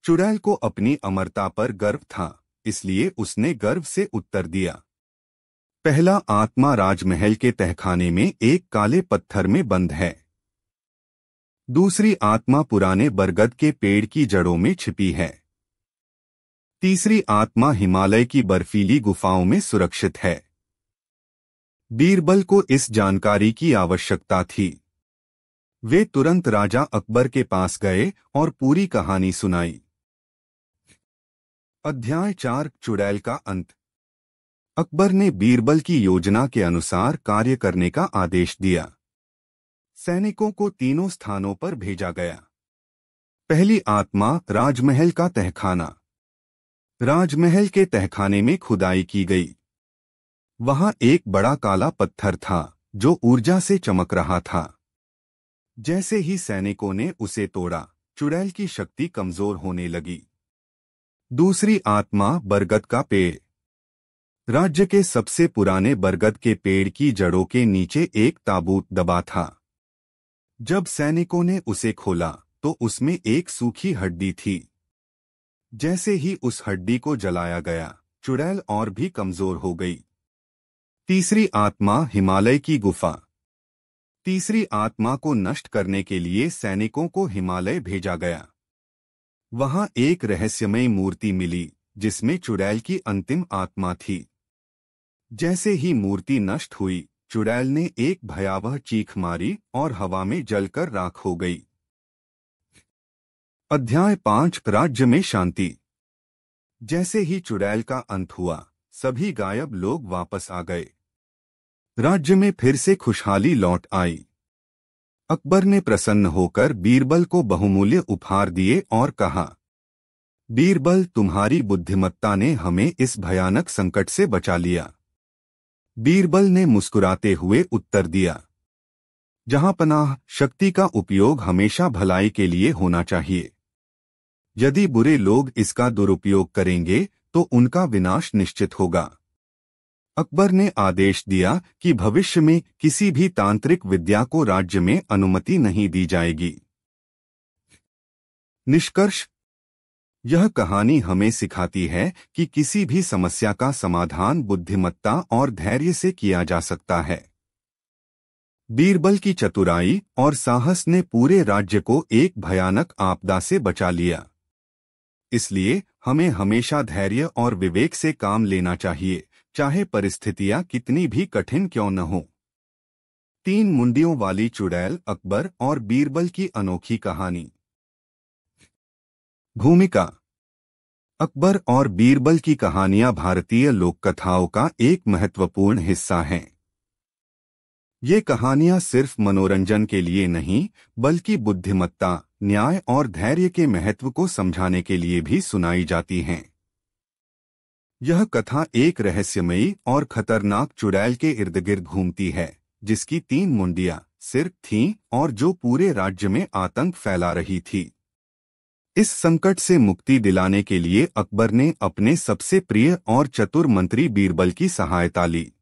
चुड़ैल को अपनी अमरता पर गर्व था, इसलिए उसने गर्व से उत्तर दिया, पहला आत्मा राजमहल के तहखाने में एक काले पत्थर में बंद है। दूसरी आत्मा पुराने बरगद के पेड़ की जड़ों में छिपी है। तीसरी आत्मा हिमालय की बर्फीली गुफाओं में सुरक्षित है। बीरबल को इस जानकारी की आवश्यकता थी। वे तुरंत राजा अकबर के पास गए और पूरी कहानी सुनाई। अध्याय 4 चुड़ैल का अंत। अकबर ने बीरबल की योजना के अनुसार कार्य करने का आदेश दिया। सैनिकों को तीनों स्थानों पर भेजा गया। पहली आत्मा राजमहल का तहखाना। राजमहल के तहखाने में खुदाई की गई। वहां एक बड़ा काला पत्थर था जो ऊर्जा से चमक रहा था। जैसे ही सैनिकों ने उसे तोड़ा, चुड़ैल की शक्ति कमजोर होने लगी। दूसरी आत्मा बरगद का पेड़। राज्य के सबसे पुराने बरगद के पेड़ की जड़ों के नीचे एक ताबूत दबा था। जब सैनिकों ने उसे खोला तो उसमें एक सूखी हड्डी थी। जैसे ही उस हड्डी को जलाया गया, चुड़ैल और भी कमजोर हो गई। तीसरी आत्मा, हिमालय की गुफा। तीसरी आत्मा को नष्ट करने के लिए सैनिकों को हिमालय भेजा गया। वहां एक रहस्यमय मूर्ति मिली जिसमें चुड़ैल की अंतिम आत्मा थी। जैसे ही मूर्ति नष्ट हुई, चुड़ैल ने एक भयावह चीख मारी और हवा में जलकर राख हो गई। अध्याय 5, राज्य में शांति। जैसे ही चुड़ैल का अंत हुआ, सभी गायब लोग वापस आ गए। राज्य में फिर से खुशहाली लौट आई। अकबर ने प्रसन्न होकर बीरबल को बहुमूल्य उपहार दिए और कहा, बीरबल, तुम्हारी बुद्धिमत्ता ने हमें इस भयानक संकट से बचा लिया। बीरबल ने मुस्कुराते हुए उत्तर दिया, जहांपनाह, शक्ति का उपयोग हमेशा भलाई के लिए होना चाहिए। यदि बुरे लोग इसका दुरुपयोग करेंगे तो उनका विनाश निश्चित होगा। अकबर ने आदेश दिया कि भविष्य में किसी भी तांत्रिक विद्या को राज्य में अनुमति नहीं दी जाएगी। निष्कर्ष, यह कहानी हमें सिखाती है कि किसी भी समस्या का समाधान बुद्धिमत्ता और धैर्य से किया जा सकता है। बीरबल की चतुराई और साहस ने पूरे राज्य को एक भयानक आपदा से बचा लिया। इसलिए हमें हमेशा धैर्य और विवेक से काम लेना चाहिए, चाहे परिस्थितियां कितनी भी कठिन क्यों न हो। 3 मुंडियों वाली चुड़ैल, अकबर और बीरबल की अनोखी कहानी। भूमिका। अकबर और बीरबल की कहानियां भारतीय लोककथाओं का एक महत्वपूर्ण हिस्सा हैं। ये कहानियां सिर्फ मनोरंजन के लिए नहीं, बल्कि बुद्धिमत्ता, न्याय और धैर्य के महत्व को समझाने के लिए भी सुनाई जाती हैं। यह कथा एक रहस्यमयी और खतरनाक चुड़ैल के इर्द-गिर्द घूमती है, जिसकी 3 मुंडियां, सिर थीं और जो पूरे राज्य में आतंक फैला रही थी। इस संकट से मुक्ति दिलाने के लिए अकबर ने अपने सबसे प्रिय और चतुर मंत्री बीरबल की सहायता ली।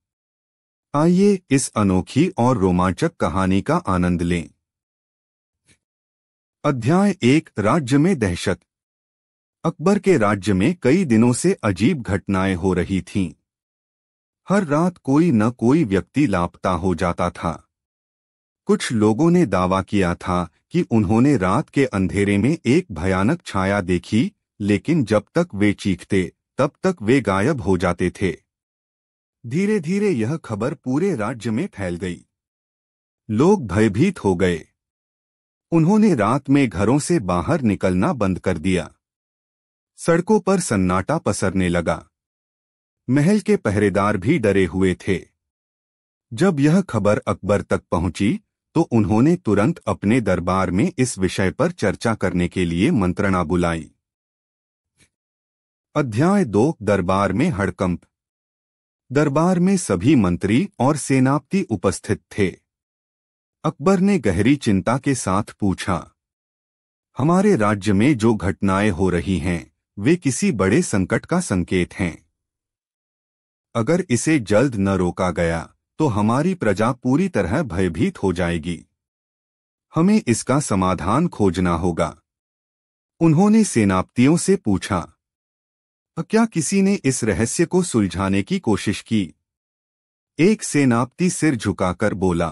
आइए इस अनोखी और रोमांचक कहानी का आनंद लें। अध्याय 1, राज्य में दहशत। अकबर के राज्य में कई दिनों से अजीब घटनाएं हो रही थीं। हर रात कोई न कोई व्यक्ति लापता हो जाता था। कुछ लोगों ने दावा किया था कि उन्होंने रात के अंधेरे में एक भयानक छाया देखी, लेकिन जब तक वे चीखते, तब तक वे गायब हो जाते थे। धीरे धीरे यह खबर पूरे राज्य में फैल गई। लोग भयभीत हो गए। उन्होंने रात में घरों से बाहर निकलना बंद कर दिया। सड़कों पर सन्नाटा पसरने लगा। महल के पहरेदार भी डरे हुए थे। जब यह खबर अकबर तक पहुंची, तो उन्होंने तुरंत अपने दरबार में इस विषय पर चर्चा करने के लिए मंत्रणा बुलाई। अध्याय 2, दरबार में हड़कंप। दरबार में सभी मंत्री और सेनापति उपस्थित थे। अकबर ने गहरी चिंता के साथ पूछा, हमारे राज्य में जो घटनाएं हो रही हैं, वे किसी बड़े संकट का संकेत हैं। अगर इसे जल्द न रोका गया, तो हमारी प्रजा पूरी तरह भयभीत हो जाएगी। हमें इसका समाधान खोजना होगा। उन्होंने सेनापतियों से पूछा, क्या किसी ने इस रहस्य को सुलझाने की कोशिश की? एक सेनापति सिर झुकाकर बोला,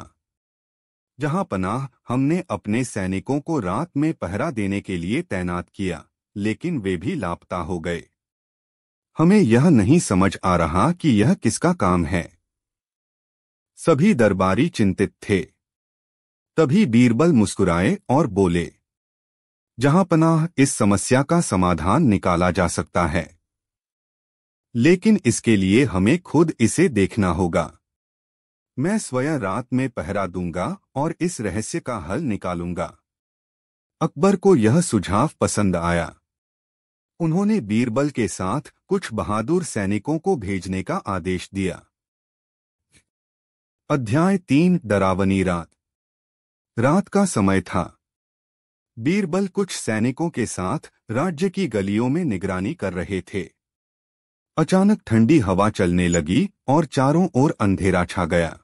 जहांपनाह, हमने अपने सैनिकों को रात में पहरा देने के लिए तैनात किया, लेकिन वे भी लापता हो गए। हमें यह नहीं समझ आ रहा कि यह किसका काम है। सभी दरबारी चिंतित थे। तभी बीरबल मुस्कुराए और बोले, जहांपनाह, इस समस्या का समाधान निकाला जा सकता है, लेकिन इसके लिए हमें खुद इसे देखना होगा। मैं स्वयं रात में पहरा दूंगा और इस रहस्य का हल निकालूंगा। अकबर को यह सुझाव पसंद आया। उन्होंने बीरबल के साथ कुछ बहादुर सैनिकों को भेजने का आदेश दिया। अध्याय 3, डरावनी रात। रात का समय था। बीरबल कुछ सैनिकों के साथ राज्य की गलियों में निगरानी कर रहे थे। अचानक ठंडी हवा चलने लगी और चारों ओर अंधेरा छा गया।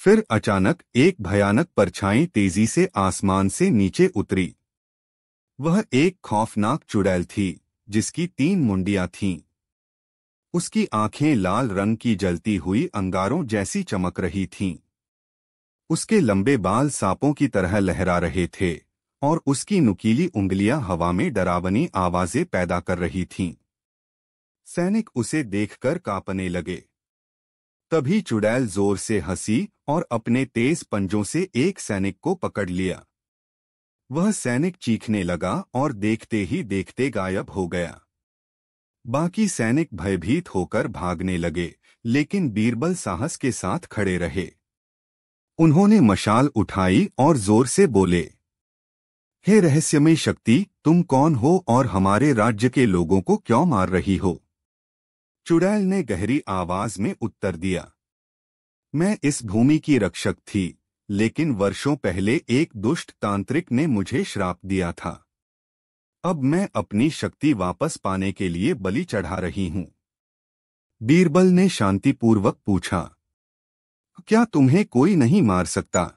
फिर अचानक एक भयानक परछाई तेजी से आसमान से नीचे उतरी। वह एक खौफनाक चुड़ैल थी, जिसकी 3 मुंडियां थीं। उसकी आंखें लाल रंग की जलती हुई अंगारों जैसी चमक रही थीं। उसके लंबे बाल सांपों की तरह लहरा रहे थे और उसकी नुकीली उंगलियां हवा में डरावनी आवाजें पैदा कर रही थीं। सैनिक उसे देखकर कांपने लगे। तभी चुड़ैल जोर से हंसी और अपने तेज पंजों से एक सैनिक को पकड़ लिया। वह सैनिक चीखने लगा और देखते ही देखते गायब हो गया। बाकी सैनिक भयभीत होकर भागने लगे, लेकिन बीरबल साहस के साथ खड़े रहे। उन्होंने मशाल उठाई और जोर से बोले, हे रहस्यमय शक्ति, तुम कौन हो और हमारे राज्य के लोगों को क्यों मार रही हो? चुड़ैल ने गहरी आवाज में उत्तर दिया, मैं इस भूमि की रक्षक थी, लेकिन वर्षों पहले एक दुष्ट तांत्रिक ने मुझे श्राप दिया था। अब मैं अपनी शक्ति वापस पाने के लिए बलि चढ़ा रही हूं। बीरबल ने शांतिपूर्वक पूछा, क्या तुम्हें कोई नहीं मार सकता?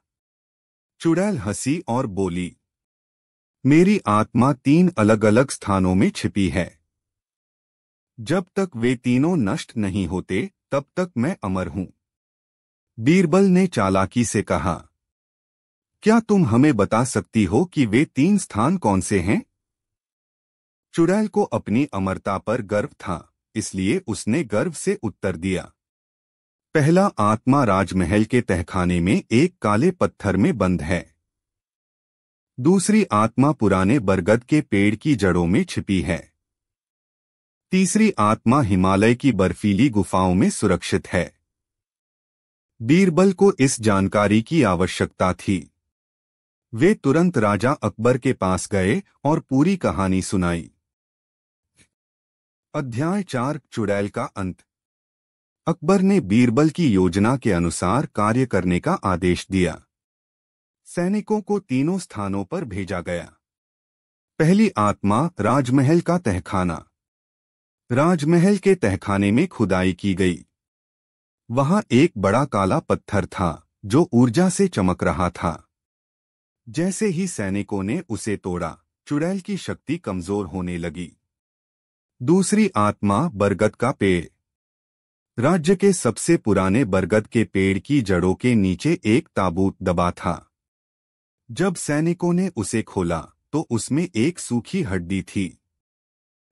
चुड़ैल हंसी और बोली, मेरी आत्मा 3 अलग-अलग स्थानों में छिपी है। जब तक वे तीनों नष्ट नहीं होते, तब तक मैं अमर हूं। बीरबल ने चालाकी से कहा, क्या तुम हमें बता सकती हो कि वे 3 स्थान कौन से हैं? चुड़ैल को अपनी अमरता पर गर्व था, इसलिए उसने गर्व से उत्तर दिया, पहला आत्मा राजमहल के तहखाने में एक काले पत्थर में बंद है। दूसरी आत्मा पुराने बरगद के पेड़ की जड़ों में छिपी है। तीसरी आत्मा हिमालय की बर्फीली गुफाओं में सुरक्षित है। बीरबल को इस जानकारी की आवश्यकता थी। वे तुरंत राजा अकबर के पास गए और पूरी कहानी सुनाई। अध्याय 4 चुड़ैल का अंत। अकबर ने बीरबल की योजना के अनुसार कार्य करने का आदेश दिया। सैनिकों को तीनों स्थानों पर भेजा गया। पहली आत्मा राजमहल का तहखाना। राजमहल के तहखाने में खुदाई की गई। वहां एक बड़ा काला पत्थर था जो ऊर्जा से चमक रहा था। जैसे ही सैनिकों ने उसे तोड़ा, चुड़ैल की शक्ति कमजोर होने लगी। दूसरी आत्मा बरगद का पेड़। राज्य के सबसे पुराने बरगद के पेड़ की जड़ों के नीचे एक ताबूत दबा था। जब सैनिकों ने उसे खोला तो उसमें एक सूखी हड्डी थी।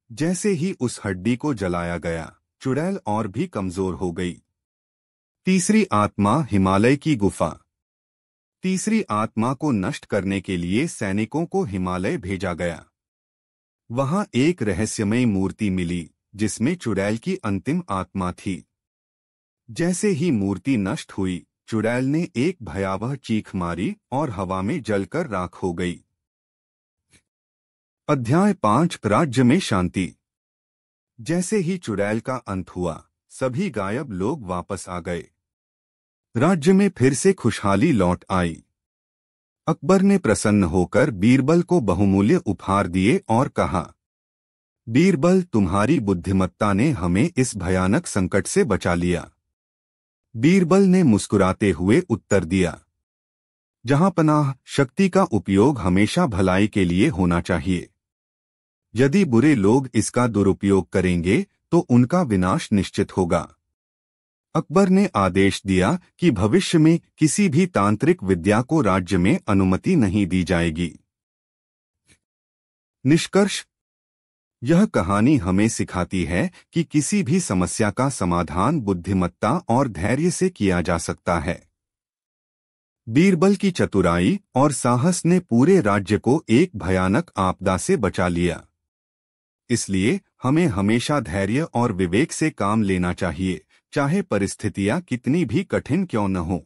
जैसे ही उस हड्डी को जलाया गया, चुड़ैल और भी कमजोर हो गई। तीसरी आत्मा हिमालय की गुफा। तीसरी आत्मा को नष्ट करने के लिए सैनिकों को हिमालय भेजा गया। वहां एक रहस्यमय मूर्ति मिली जिसमें चुड़ैल की अंतिम आत्मा थी। जैसे ही मूर्ति नष्ट हुई, चुड़ैल ने एक भयावह चीख मारी और हवा में जलकर राख हो गई। अध्याय 5 राज्य में शांति। जैसे ही चुड़ैल का अंत हुआ, सभी गायब लोग वापस आ गए। राज्य में फिर से खुशहाली लौट आई। अकबर ने प्रसन्न होकर बीरबल को बहुमूल्य उपहार दिए और कहा, बीरबल, तुम्हारी बुद्धिमत्ता ने हमें इस भयानक संकट से बचा लिया। बीरबल ने मुस्कुराते हुए उत्तर दिया, जहांपनाह, शक्ति का उपयोग हमेशा भलाई के लिए होना चाहिए। यदि बुरे लोग इसका दुरुपयोग करेंगे तो उनका विनाश निश्चित होगा। अकबर ने आदेश दिया कि भविष्य में किसी भी तांत्रिक विद्या को राज्य में अनुमति नहीं दी जाएगी। निष्कर्ष, यह कहानी हमें सिखाती है कि किसी भी समस्या का समाधान बुद्धिमत्ता और धैर्य से किया जा सकता है। बीरबल की चतुराई और साहस ने पूरे राज्य को एक भयानक आपदा से बचा लिया। इसलिए हमें हमेशा धैर्य और विवेक से काम लेना चाहिए, चाहे परिस्थितियां कितनी भी कठिन क्यों न हो।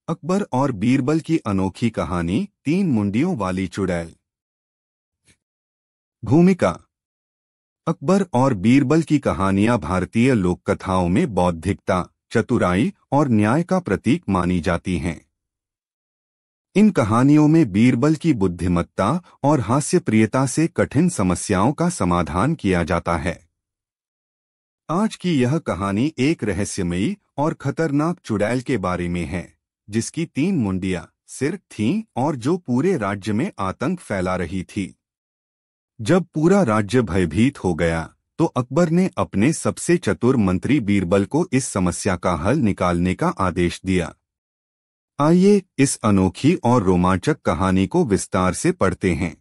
अकबर और बीरबल की अनोखी कहानी, 3 मुंडियों वाली चुड़ैल। भूमिका। अकबर और बीरबल की कहानियां भारतीय लोक कथाओं में बौद्धिकता, चतुराई और न्याय का प्रतीक मानी जाती हैं। इन कहानियों में बीरबल की बुद्धिमत्ता और हास्यप्रियता से कठिन समस्याओं का समाधान किया जाता है। आज की यह कहानी एक रहस्यमयी और खतरनाक चुड़ैल के बारे में है, जिसकी 3 मुंडियां, सिर थीं और जो पूरे राज्य में आतंक फैला रही थी। जब पूरा राज्य भयभीत हो गया तो अकबर ने अपने सबसे चतुर मंत्री बीरबल को इस समस्या का हल निकालने का आदेश दिया। आइए इस अनोखी और रोमांचक कहानी को विस्तार से पढ़ते हैं।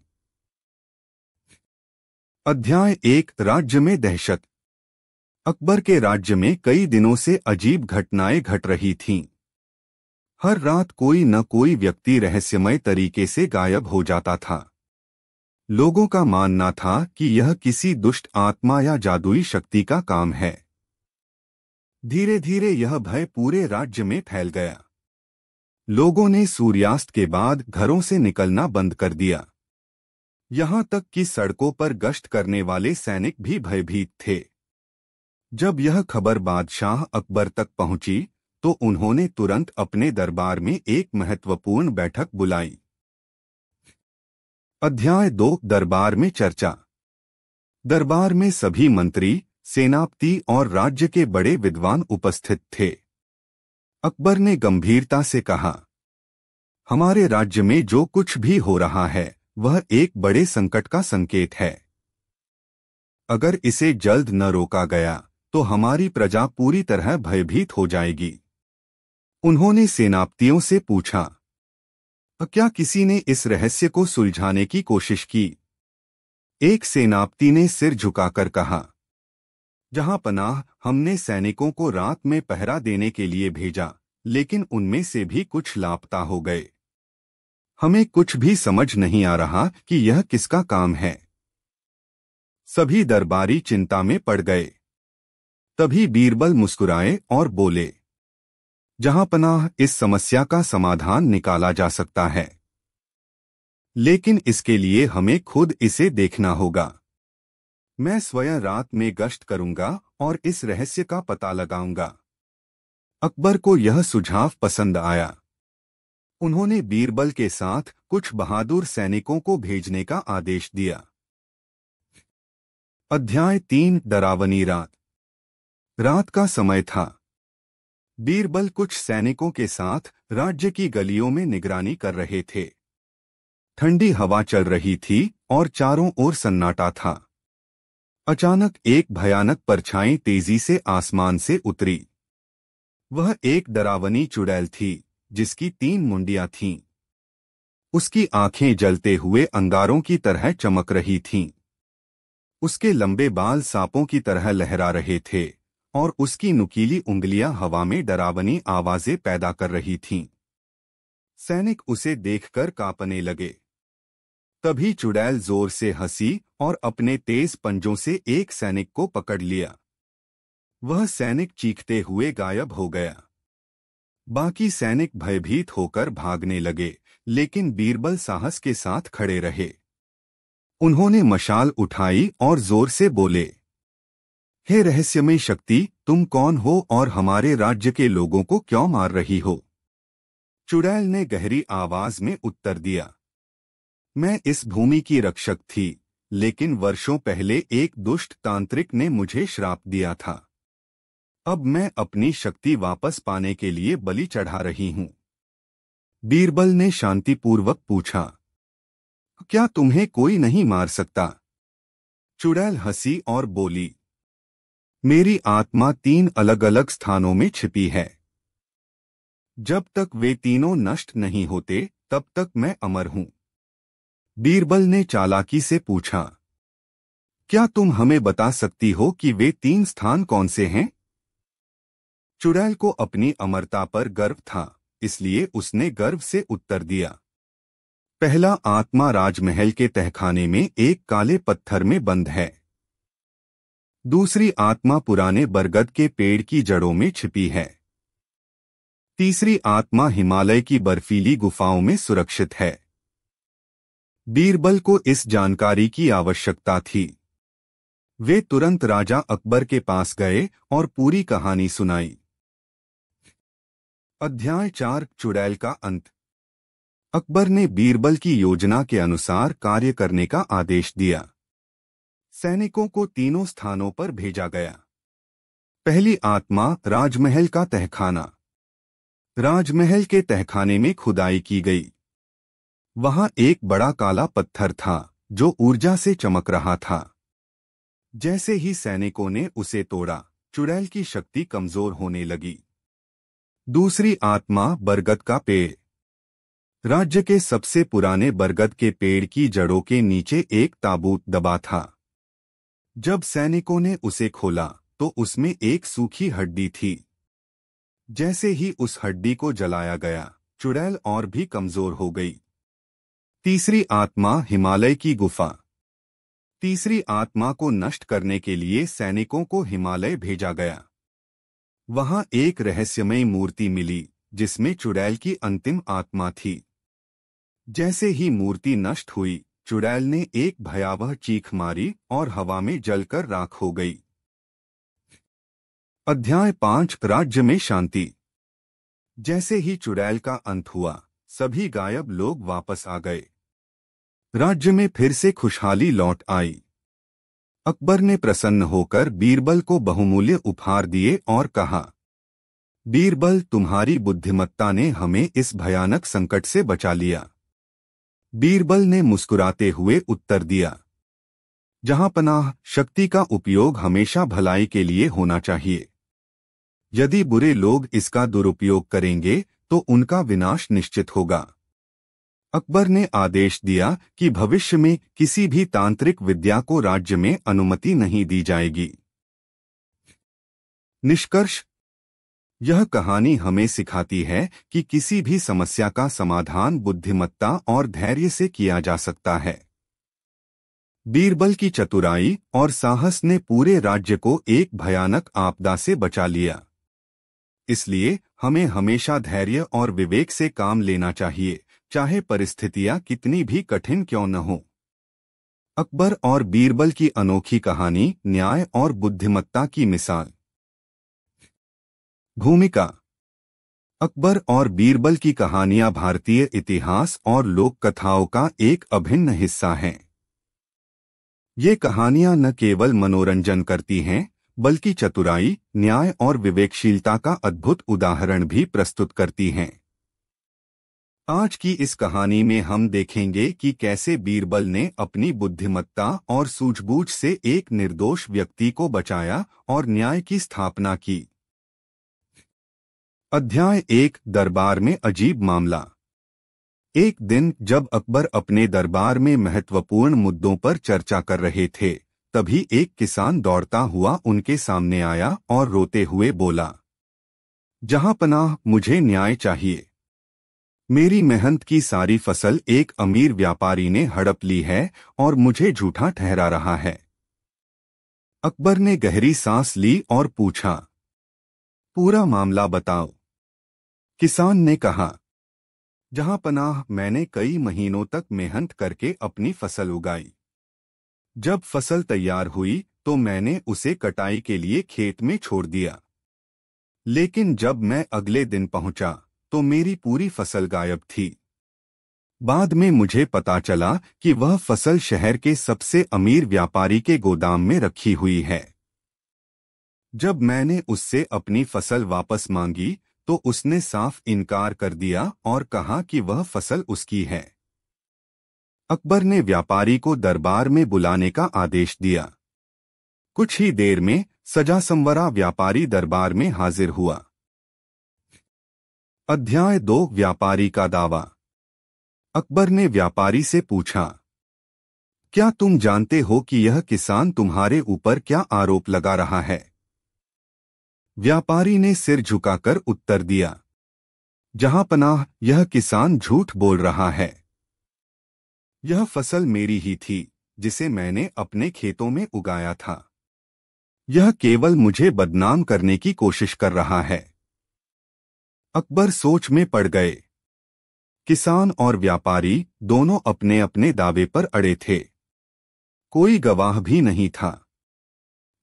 अध्याय 1 राज्य में दहशत। अकबर के राज्य में कई दिनों से अजीब घटनाएं घट रही थीं। हर रात कोई न कोई व्यक्ति रहस्यमय तरीके से गायब हो जाता था। लोगों का मानना था कि यह किसी दुष्ट आत्मा या जादुई शक्ति का काम है। धीरे धीरे यह भय पूरे राज्य में फैल गया। लोगों ने सूर्यास्त के बाद घरों से निकलना बंद कर दिया। यहाँ तक कि सड़कों पर गश्त करने वाले सैनिक भी भयभीत थे। जब यह खबर बादशाह अकबर तक पहुंची तो उन्होंने तुरंत अपने दरबार में एक महत्वपूर्ण बैठक बुलाई। अध्याय 2 दरबार में चर्चा। दरबार में सभी मंत्री, सेनापति और राज्य के बड़े विद्वान उपस्थित थे। अकबर ने गंभीरता से कहा, हमारे राज्य में जो कुछ भी हो रहा है वह एक बड़े संकट का संकेत है। अगर इसे जल्द न रोका गया तो हमारी प्रजा पूरी तरह भयभीत हो जाएगी। उन्होंने सेनापतियों से पूछा, क्या किसी ने इस रहस्य को सुलझाने की कोशिश की? एक सेनापति ने सिर झुकाकर कहा, जहां पनाह, हमने सैनिकों को रात में पहरा देने के लिए भेजा, लेकिन उनमें से भी कुछ लापता हो गए। हमें कुछ भी समझ नहीं आ रहा कि यह किसका काम है। सभी दरबारी चिंता में पड़ गए। तभी बीरबल मुस्कुराए और बोले, जहां पनाह, इस समस्या का समाधान निकाला जा सकता है, लेकिन इसके लिए हमें खुद इसे देखना होगा। मैं स्वयं रात में गश्त करूंगा और इस रहस्य का पता लगाऊंगा। अकबर को यह सुझाव पसंद आया। उन्होंने बीरबल के साथ कुछ बहादुर सैनिकों को भेजने का आदेश दिया। अध्याय 3 डरावनी रात। रात का समय था। बीरबल कुछ सैनिकों के साथ राज्य की गलियों में निगरानी कर रहे थे। ठंडी हवा चल रही थी और चारों ओर सन्नाटा था। अचानक एक भयानक परछाई तेजी से आसमान से उतरी। वह एक डरावनी चुड़ैल थी जिसकी 3 मुंडियां थीं। उसकी आंखें जलते हुए अंगारों की तरह चमक रही थीं। उसके लंबे बाल सांपों की तरह लहरा रहे थे और उसकी नुकीली उंगलियां हवा में डरावनी आवाजें पैदा कर रही थीं। सैनिक उसे देखकर कांपने लगे। तभी चुड़ैल जोर से हंसी और अपने तेज पंजों से एक सैनिक को पकड़ लिया। वह सैनिक चीखते हुए गायब हो गया। बाकी सैनिक भयभीत होकर भागने लगे, लेकिन बीरबल साहस के साथ खड़े रहे। उन्होंने मशाल उठाई और जोर से बोले, हे रहस्यमय शक्ति, तुम कौन हो और हमारे राज्य के लोगों को क्यों मार रही हो? चुड़ैल ने गहरी आवाज में उत्तर दिया, मैं इस भूमि की रक्षक थी, लेकिन वर्षों पहले एक दुष्ट तांत्रिक ने मुझे श्राप दिया था। अब मैं अपनी शक्ति वापस पाने के लिए बलि चढ़ा रही हूं। बीरबल ने शांतिपूर्वक पूछा, क्या तुम्हें कोई नहीं मार सकता? चुड़ैल हंसी और बोली, मेरी आत्मा 3 अलग अलग स्थानों में छिपी है। जब तक वे तीनों नष्ट नहीं होते तब तक मैं अमर हूं। बीरबल ने चालाकी से पूछा, क्या तुम हमें बता सकती हो कि वे 3 स्थान कौन से हैं? चुड़ैल को अपनी अमरता पर गर्व था, इसलिए उसने गर्व से उत्तर दिया, पहला आत्मा राजमहल के तहखाने में एक काले पत्थर में बंद है। दूसरी आत्मा पुराने बरगद के पेड़ की जड़ों में छिपी है। तीसरी आत्मा हिमालय की बर्फीली गुफाओं में सुरक्षित है। बीरबल को इस जानकारी की आवश्यकता थी। वे तुरंत राजा अकबर के पास गए और पूरी कहानी सुनाई। अध्याय 4 चुड़ैल का अंत। अकबर ने बीरबल की योजना के अनुसार कार्य करने का आदेश दिया। सैनिकों को तीनों स्थानों पर भेजा गया। पहली आत्मा राजमहल का तहखाना। राजमहल के तहखाने में खुदाई की गई। वहां एक बड़ा काला पत्थर था जो ऊर्जा से चमक रहा था। जैसे ही सैनिकों ने उसे तोड़ा, चुड़ैल की शक्ति कमजोर होने लगी। दूसरी आत्मा, बरगद का पेड़। राज्य के सबसे पुराने बरगद के पेड़ की जड़ों के नीचे एक ताबूत दबा था। जब सैनिकों ने उसे खोला तो उसमें एक सूखी हड्डी थी। जैसे ही उस हड्डी को जलाया गया, चुड़ैल और भी कमजोर हो गई। तीसरी आत्मा, हिमालय की गुफा। तीसरी आत्मा को नष्ट करने के लिए सैनिकों को हिमालय भेजा गया। वहां एक रहस्यमयी मूर्ति मिली जिसमें चुड़ैल की अंतिम आत्मा थी। जैसे ही मूर्ति नष्ट हुई, चुड़ैल ने एक भयावह चीख मारी और हवा में जलकर राख हो गई। अध्याय 5, राज्य में शांति। जैसे ही चुड़ैल का अंत हुआ, सभी गायब लोग वापस आ गए। राज्य में फिर से खुशहाली लौट आई। अकबर ने प्रसन्न होकर बीरबल को बहुमूल्य उपहार दिए और कहा, बीरबल, तुम्हारी बुद्धिमत्ता ने हमें इस भयानक संकट से बचा लिया। बीरबल ने मुस्कुराते हुए उत्तर दिया, जहांपनाह, शक्ति का उपयोग हमेशा भलाई के लिए होना चाहिए। यदि बुरे लोग इसका दुरुपयोग करेंगे तो उनका विनाश निश्चित होगा। अकबर ने आदेश दिया कि भविष्य में किसी भी तांत्रिक विद्या को राज्य में अनुमति नहीं दी जाएगी। निष्कर्ष, यह कहानी हमें सिखाती है कि किसी भी समस्या का समाधान बुद्धिमत्ता और धैर्य से किया जा सकता है। बीरबल की चतुराई और साहस ने पूरे राज्य को एक भयानक आपदा से बचा लिया। इसलिए हमें हमेशा धैर्य और विवेक से काम लेना चाहिए, चाहे परिस्थितियां कितनी भी कठिन क्यों न हो। अकबर और बीरबल की अनोखी कहानी न्याय और बुद्धिमत्ता की मिसाल। भूमिका। अकबर और बीरबल की कहानियां भारतीय इतिहास और लोक कथाओं का एक अभिन्न हिस्सा हैं। ये कहानियां न केवल मनोरंजन करती हैं, बल्कि चतुराई, न्याय और विवेकशीलता का अद्भुत उदाहरण भी प्रस्तुत करती हैं। आज की इस कहानी में हम देखेंगे कि कैसे बीरबल ने अपनी बुद्धिमत्ता और सूझबूझ से एक निर्दोष व्यक्ति को बचाया और न्याय की स्थापना की। अध्याय 1, दरबार में अजीब मामला। एक दिन जब अकबर अपने दरबार में महत्वपूर्ण मुद्दों पर चर्चा कर रहे थे, तभी एक किसान दौड़ता हुआ उनके सामने आया और रोते हुए बोला, जहांपनाह, मुझे न्याय चाहिए। मेरी मेहनत की सारी फसल एक अमीर व्यापारी ने हड़प ली है और मुझे झूठा ठहरा रहा है। अकबर ने गहरी सांस ली और पूछा, पूरा मामला बताओ। किसान ने कहा, जहांपनाह, मैंने कई महीनों तक मेहनत करके अपनी फसल उगाई। जब फसल तैयार हुई तो मैंने उसे कटाई के लिए खेत में छोड़ दिया। लेकिन जब मैं अगले दिन पहुंचा तो मेरी पूरी फसल गायब थी। बाद में मुझे पता चला कि वह फसल शहर के सबसे अमीर व्यापारी के गोदाम में रखी हुई है। जब मैंने उससे अपनी फसल वापस मांगी तो उसने साफ इनकार कर दिया और कहा कि वह फसल उसकी है। अकबर ने व्यापारी को दरबार में बुलाने का आदेश दिया। कुछ ही देर में सजासंवरा व्यापारी दरबार में हाजिर हुआ। अध्याय 2, व्यापारी का दावा। अकबर ने व्यापारी से पूछा, क्या तुम जानते हो कि यह किसान तुम्हारे ऊपर क्या आरोप लगा रहा है? व्यापारी ने सिर झुकाकर उत्तर दिया, जहांपनाह, यह किसान झूठ बोल रहा है। यह फसल मेरी ही थी जिसे मैंने अपने खेतों में उगाया था। यह केवल मुझे बदनाम करने की कोशिश कर रहा है। अकबर सोच में पड़ गए। किसान और व्यापारी दोनों अपने अपने दावे पर अड़े थे। कोई गवाह भी नहीं था।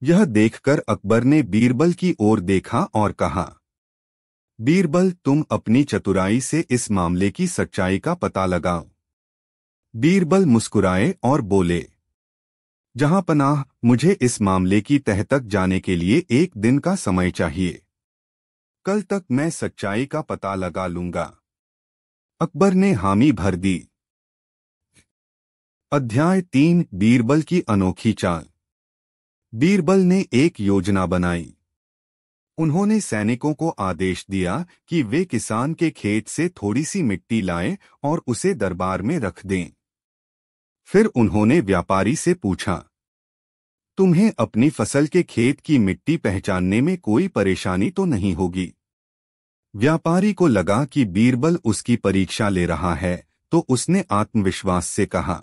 यह देखकर अकबर ने बीरबल की ओर देखा और कहा, बीरबल, तुम अपनी चतुराई से इस मामले की सच्चाई का पता लगाओ। बीरबल मुस्कुराए और बोले, जहांपनाह, मुझे इस मामले की तह तक जाने के लिए एक दिन का समय चाहिए। कल तक मैं सच्चाई का पता लगा लूंगा। अकबर ने हामी भर दी। अध्याय 3 बीरबल की अनोखी चाल। बीरबल ने एक योजना बनाई। उन्होंने सैनिकों को आदेश दिया कि वे किसान के खेत से थोड़ी सी मिट्टी लाएं और उसे दरबार में रख दें। फिर उन्होंने व्यापारी से पूछा, तुम्हें अपनी फसल के खेत की मिट्टी पहचानने में कोई परेशानी तो नहीं होगी? व्यापारी को लगा कि बीरबल उसकी परीक्षा ले रहा है, तो उसने आत्मविश्वास से कहा,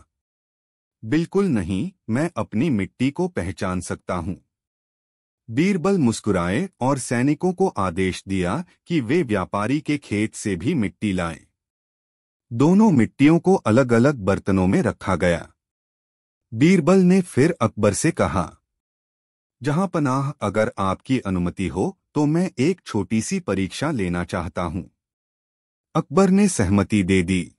बिल्कुल नहीं, मैं अपनी मिट्टी को पहचान सकता हूं। बीरबल मुस्कुराए और सैनिकों को आदेश दिया कि वे व्यापारी के खेत से भी मिट्टी लाएं। दोनों मिट्टियों को अलग अलग बर्तनों में रखा गया। बीरबल ने फिर अकबर से कहा, जहां पनाह, अगर आपकी अनुमति हो तो मैं एक छोटी सी परीक्षा लेना चाहता हूं। अकबर ने सहमति दे दी।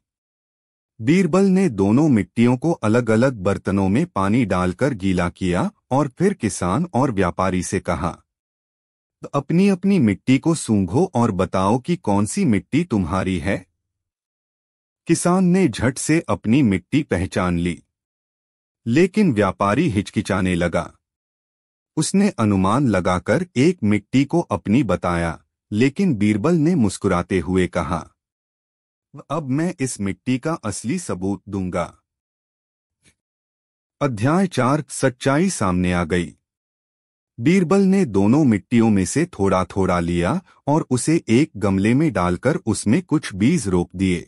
बीरबल ने दोनों मिट्टियों को अलग अलग बर्तनों में पानी डालकर गीला किया और फिर किसान और व्यापारी से कहा, अपनी अपनी मिट्टी को सूंघो और बताओ कि कौन सी मिट्टी तुम्हारी है। किसान ने झट से अपनी मिट्टी पहचान ली, लेकिन व्यापारी हिचकिचाने लगा। उसने अनुमान लगाकर एक मिट्टी को अपनी बताया, लेकिन बीरबल ने मुस्कुराते हुए कहा, अब मैं इस मिट्टी का असली सबूत दूंगा। अध्याय 4 सच्चाई सामने आ गई। बीरबल ने दोनों मिट्टियों में से थोड़ा थोड़ा लिया और उसे एक गमले में डालकर उसमें कुछ बीज रोप दिए।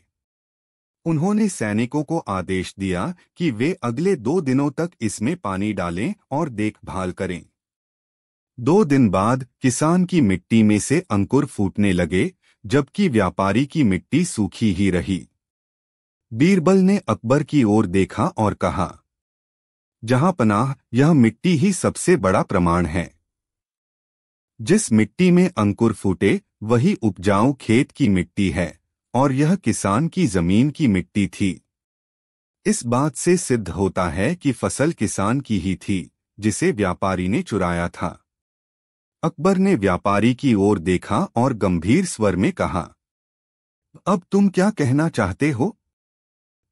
उन्होंने सैनिकों को आदेश दिया कि वे अगले 2 दिनों तक इसमें पानी डालें और देखभाल करें। 2 दिन बाद किसान की मिट्टी में से अंकुर फूटने लगे, जबकि व्यापारी की मिट्टी सूखी ही रही। बीरबल ने अकबर की ओर देखा और कहा, जहां पनाह, यह मिट्टी ही सबसे बड़ा प्रमाण है। जिस मिट्टी में अंकुर फूटे वही उपजाऊ खेत की मिट्टी है, और यह किसान की जमीन की मिट्टी थी। इस बात से सिद्ध होता है कि फसल किसान की ही थी, जिसे व्यापारी ने चुराया था। अकबर ने व्यापारी की ओर देखा और गंभीर स्वर में कहा, अब तुम क्या कहना चाहते हो?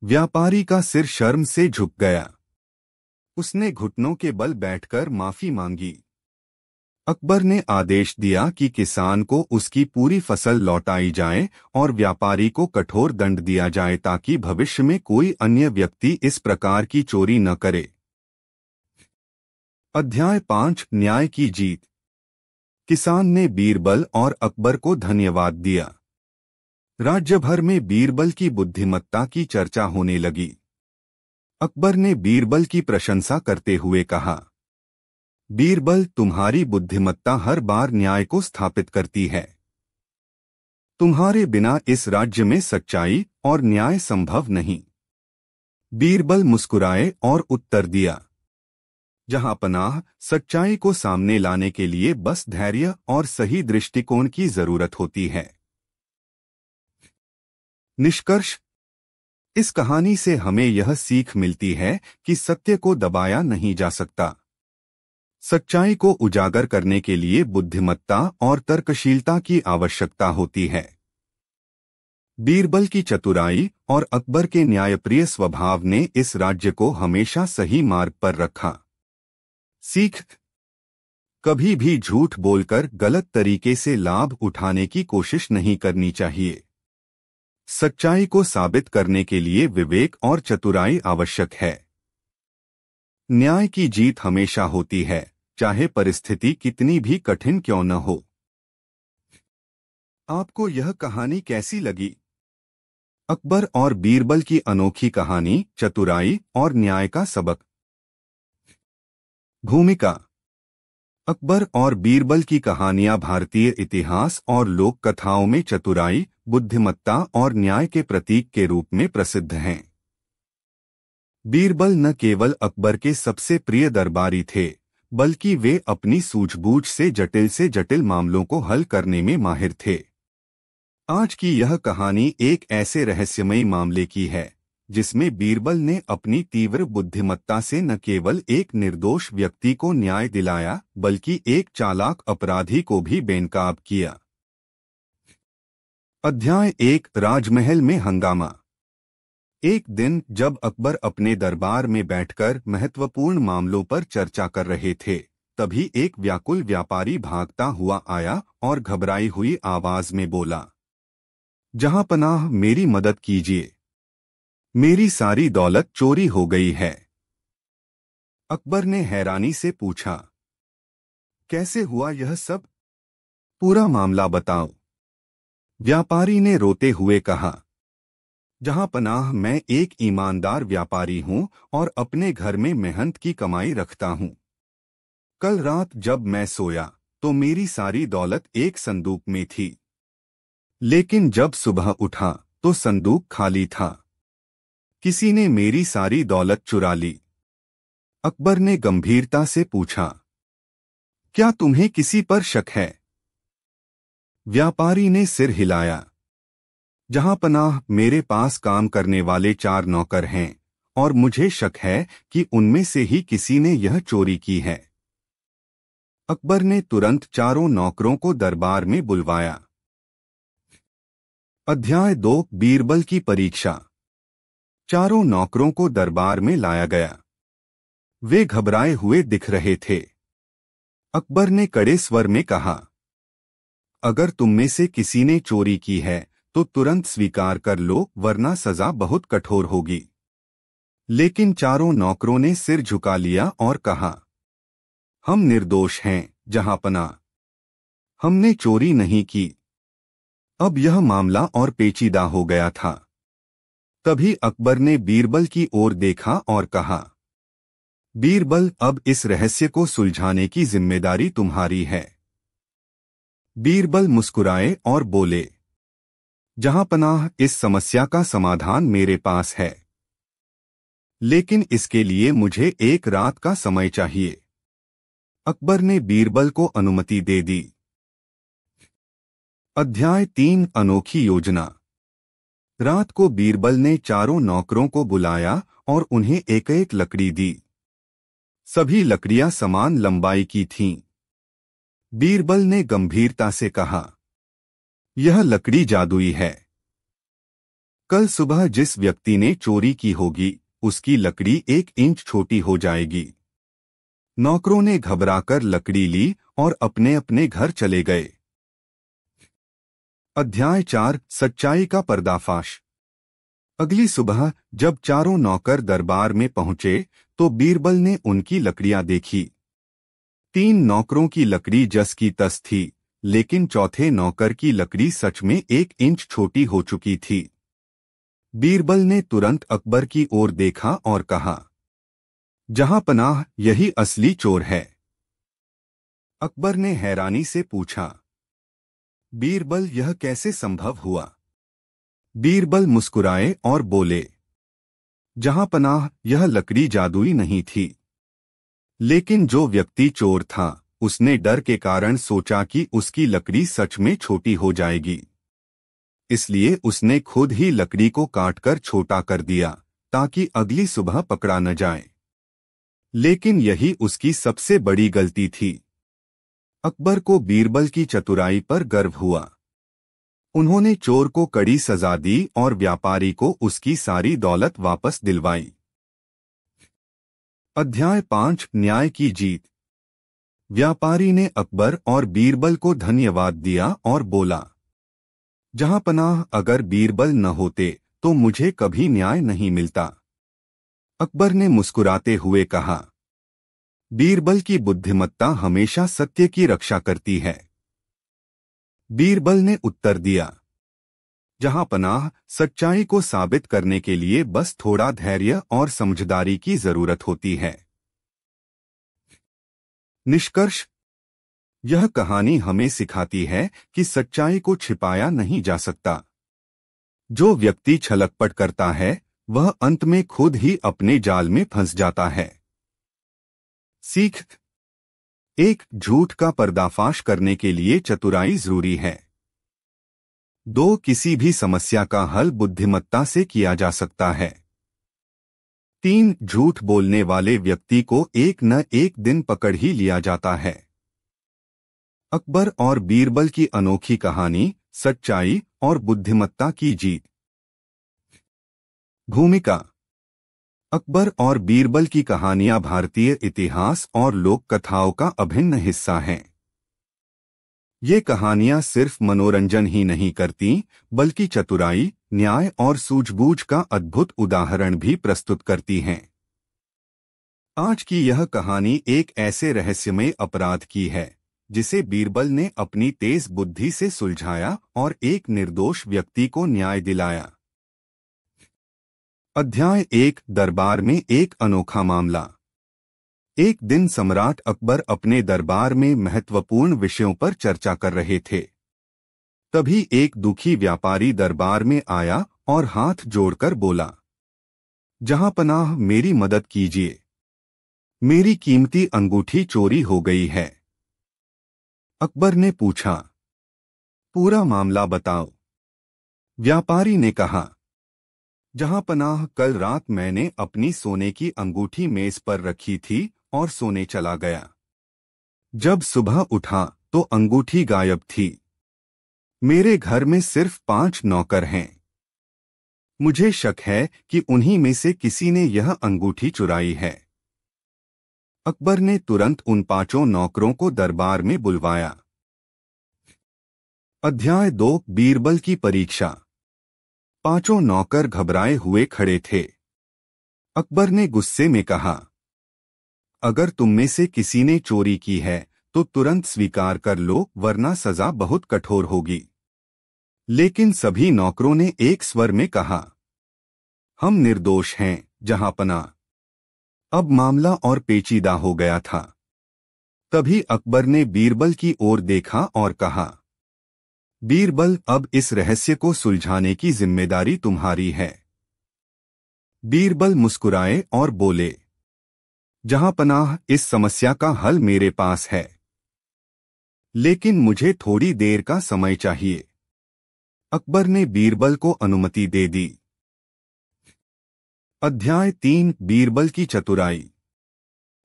व्यापारी का सिर शर्म से झुक गया। उसने घुटनों के बल बैठकर माफी मांगी। अकबर ने आदेश दिया कि किसान को उसकी पूरी फसल लौटाई जाए और व्यापारी को कठोर दंड दिया जाए ताकि भविष्य में कोई अन्य व्यक्ति इस प्रकार की चोरी न करे। अध्याय 5 न्याय की जीत। किसान ने बीरबल और अकबर को धन्यवाद दिया। राज्य भर में बीरबल की बुद्धिमत्ता की चर्चा होने लगी। अकबर ने बीरबल की प्रशंसा करते हुए कहा, बीरबल, तुम्हारी बुद्धिमत्ता हर बार न्याय को स्थापित करती है। तुम्हारे बिना इस राज्य में सच्चाई और न्याय संभव नहीं। बीरबल मुस्कुराए और उत्तर दिया, जहां पनाह, सच्चाई को सामने लाने के लिए बस धैर्य और सही दृष्टिकोण की जरूरत होती है। निष्कर्ष। इस कहानी से हमें यह सीख मिलती है कि सत्य को दबाया नहीं जा सकता। सच्चाई को उजागर करने के लिए बुद्धिमत्ता और तर्कशीलता की आवश्यकता होती है। बीरबल की चतुराई और अकबर के न्यायप्रिय स्वभाव ने इस राज्य को हमेशा सही मार्ग पर रखा। सीख। कभी भी झूठ बोलकर गलत तरीके से लाभ उठाने की कोशिश नहीं करनी चाहिए। सच्चाई को साबित करने के लिए विवेक और चतुराई आवश्यक है। न्याय की जीत हमेशा होती है, चाहे परिस्थिति कितनी भी कठिन क्यों न हो। आपको यह कहानी कैसी लगी? अकबर और बीरबल की अनोखी कहानी, चतुराई और न्याय का सबक। भूमिका। अकबर और बीरबल की कहानियां भारतीय इतिहास और लोक कथाओं में चतुराई, बुद्धिमत्ता और न्याय के प्रतीक के रूप में प्रसिद्ध हैं। बीरबल न केवल अकबर के सबसे प्रिय दरबारी थे, बल्कि वे अपनी सूझबूझ से जटिल मामलों को हल करने में माहिर थे। आज की यह कहानी एक ऐसे रहस्यमयी मामले की है, जिसमें बीरबल ने अपनी तीव्र बुद्धिमत्ता से न केवल एक निर्दोष व्यक्ति को न्याय दिलाया, बल्कि एक चालाक अपराधी को भी बेनकाब किया। अध्याय 1 राजमहल में हंगामा। एक दिन जब अकबर अपने दरबार में बैठकर महत्वपूर्ण मामलों पर चर्चा कर रहे थे, तभी एक व्याकुल व्यापारी भागता हुआ आया और घबराई हुई आवाज में बोला, जहांपनाह, मेरी मदद कीजिए। मेरी सारी दौलत चोरी हो गई है। अकबर ने हैरानी से पूछा, कैसे हुआ यह सब? पूरा मामला बताओ। व्यापारी ने रोते हुए कहा, जहांपनाह, मैं एक ईमानदार व्यापारी हूं और अपने घर में मेहनत की कमाई रखता हूं। कल रात जब मैं सोया तो मेरी सारी दौलत एक संदूक में थी, लेकिन जब सुबह उठा तो संदूक खाली था। किसी ने मेरी सारी दौलत चुरा ली। अकबर ने गंभीरता से पूछा, क्या तुम्हें किसी पर शक है? व्यापारी ने सिर हिलाया, जहांपनाह, मेरे पास काम करने वाले 4 नौकर हैं और मुझे शक है कि उनमें से ही किसी ने यह चोरी की है। अकबर ने तुरंत चारों नौकरों को दरबार में बुलवाया। अध्याय 2, बीरबल की परीक्षा। चारों नौकरों को दरबार में लाया गया। वे घबराए हुए दिख रहे थे। अकबर ने कड़े स्वर में कहा, अगर तुम में से किसी ने चोरी की है तो तुरंत स्वीकार कर लो, वरना सजा बहुत कठोर होगी। लेकिन चारों नौकरों ने सिर झुका लिया और कहा, हम निर्दोष हैं जहांपनाह, हमने चोरी नहीं की। अब यह मामला और पेचीदा हो गया था। तभी अकबर ने बीरबल की ओर देखा और कहा, बीरबल, अब इस रहस्य को सुलझाने की जिम्मेदारी तुम्हारी है। बीरबल मुस्कुराए और बोले, जहांपनाह, इस समस्या का समाधान मेरे पास है, लेकिन इसके लिए मुझे एक रात का समय चाहिए। अकबर ने बीरबल को अनुमति दे दी। अध्याय 3, अनोखी योजना। रात को बीरबल ने चारों नौकरों को बुलाया और उन्हें एक एक लकड़ी दी। सभी लकड़ियां समान लंबाई की थीं। बीरबल ने गंभीरता से कहा, यह लकड़ी जादुई है। कल सुबह जिस व्यक्ति ने चोरी की होगी उसकी लकड़ी 1 इंच छोटी हो जाएगी। नौकरों ने घबराकर लकड़ी ली और अपने अपने घर चले गए। अध्याय 4, सच्चाई का पर्दाफाश। अगली सुबह जब चारों नौकर दरबार में पहुंचे तो बीरबल ने उनकी लकड़ियां देखी। 3 नौकरों की लकड़ी जस की तस थी, लेकिन चौथे नौकर की लकड़ी सच में 1 इंच छोटी हो चुकी थी। बीरबल ने तुरंत अकबर की ओर देखा और कहा, जहांपनाह, यही असली चोर है। अकबर ने हैरानी से पूछा, बीरबल, यह कैसे संभव हुआ? बीरबल मुस्कुराए और बोले, जहांपनाह, यह लकड़ी जादुई नहीं थी, लेकिन जो व्यक्ति चोर था उसने डर के कारण सोचा कि उसकी लकड़ी सच में छोटी हो जाएगी। इसलिए उसने खुद ही लकड़ी को काटकर छोटा कर दिया ताकि अगली सुबह पकड़ा न जाए। लेकिन यही उसकी सबसे बड़ी गलती थी। अकबर को बीरबल की चतुराई पर गर्व हुआ। उन्होंने चोर को कड़ी सजा दी और व्यापारी को उसकी सारी दौलत वापस दिलवाई। अध्याय 5, न्याय की जीत। व्यापारी ने अकबर और बीरबल को धन्यवाद दिया और बोला, जहांपनाह, अगर बीरबल न होते तो मुझे कभी न्याय नहीं मिलता। अकबर ने मुस्कुराते हुए कहा, बीरबल की बुद्धिमत्ता हमेशा सत्य की रक्षा करती है। बीरबल ने उत्तर दिया, जहांपनाह, सच्चाई को साबित करने के लिए बस थोड़ा धैर्य और समझदारी की जरूरत होती है। निष्कर्ष। यह कहानी हमें सिखाती है कि सच्चाई को छिपाया नहीं जा सकता। जो व्यक्ति छलकपट करता है वह अंत में खुद ही अपने जाल में फंस जाता है। सीख। 1, झूठ का पर्दाफाश करने के लिए चतुराई जरूरी है। 2, किसी भी समस्या का हल बुद्धिमत्ता से किया जा सकता है। 3, झूठ बोलने वाले व्यक्ति को एक न एक दिन पकड़ ही लिया जाता है। अकबर और बीरबल की अनोखी कहानी, सच्चाई और बुद्धिमत्ता की जीत। भूमिका। अकबर और बीरबल की कहानियां भारतीय इतिहास और लोक कथाओं का अभिन्न हिस्सा हैं। ये कहानियां सिर्फ मनोरंजन ही नहीं करती, बल्कि चतुराई, न्याय और सूझबूझ का अद्भुत उदाहरण भी प्रस्तुत करती हैं। आज की यह कहानी एक ऐसे रहस्यमय अपराध की है जिसे बीरबल ने अपनी तेज बुद्धि से सुलझाया और एक निर्दोष व्यक्ति को न्याय दिलाया। अध्याय 1, दरबार में एक अनोखा मामला। एक दिन सम्राट अकबर अपने दरबार में महत्वपूर्ण विषयों पर चर्चा कर रहे थे। तभी एक दुखी व्यापारी दरबार में आया और हाथ जोड़कर बोला, जहांपनाह, मेरी मदद कीजिए। मेरी कीमती अंगूठी चोरी हो गई है। अकबर ने पूछा, पूरा मामला बताओ। व्यापारी ने कहा, जहांपनाह, कल रात मैंने अपनी सोने की अंगूठी मेज पर रखी थी और सोने चला गया। जब सुबह उठा तो अंगूठी गायब थी। मेरे घर में सिर्फ 5 नौकर हैं। मुझे शक है कि उन्हीं में से किसी ने यह अंगूठी चुराई है। अकबर ने तुरंत उन 5 नौकरों को दरबार में बुलवाया। अध्याय 2, बीरबल की परीक्षा। 5 नौकर घबराए हुए खड़े थे। अकबर ने गुस्से में कहा, अगर तुम में से किसी ने चोरी की है तो तुरंत स्वीकार कर लो, वरना सजा बहुत कठोर होगी। लेकिन सभी नौकरों ने एक स्वर में कहा, हम निर्दोष हैं, जहांपनाह। अब मामला और पेचीदा हो गया था। तभी अकबर ने बीरबल की ओर देखा और कहा, बीरबल, अब इस रहस्य को सुलझाने की जिम्मेदारी तुम्हारी है। बीरबल मुस्कुराए और बोले, जहांपनाह, इस समस्या का हल मेरे पास है, लेकिन मुझे थोड़ी देर का समय चाहिए। अकबर ने बीरबल को अनुमति दे दी। अध्याय 3, बीरबल की चतुराई।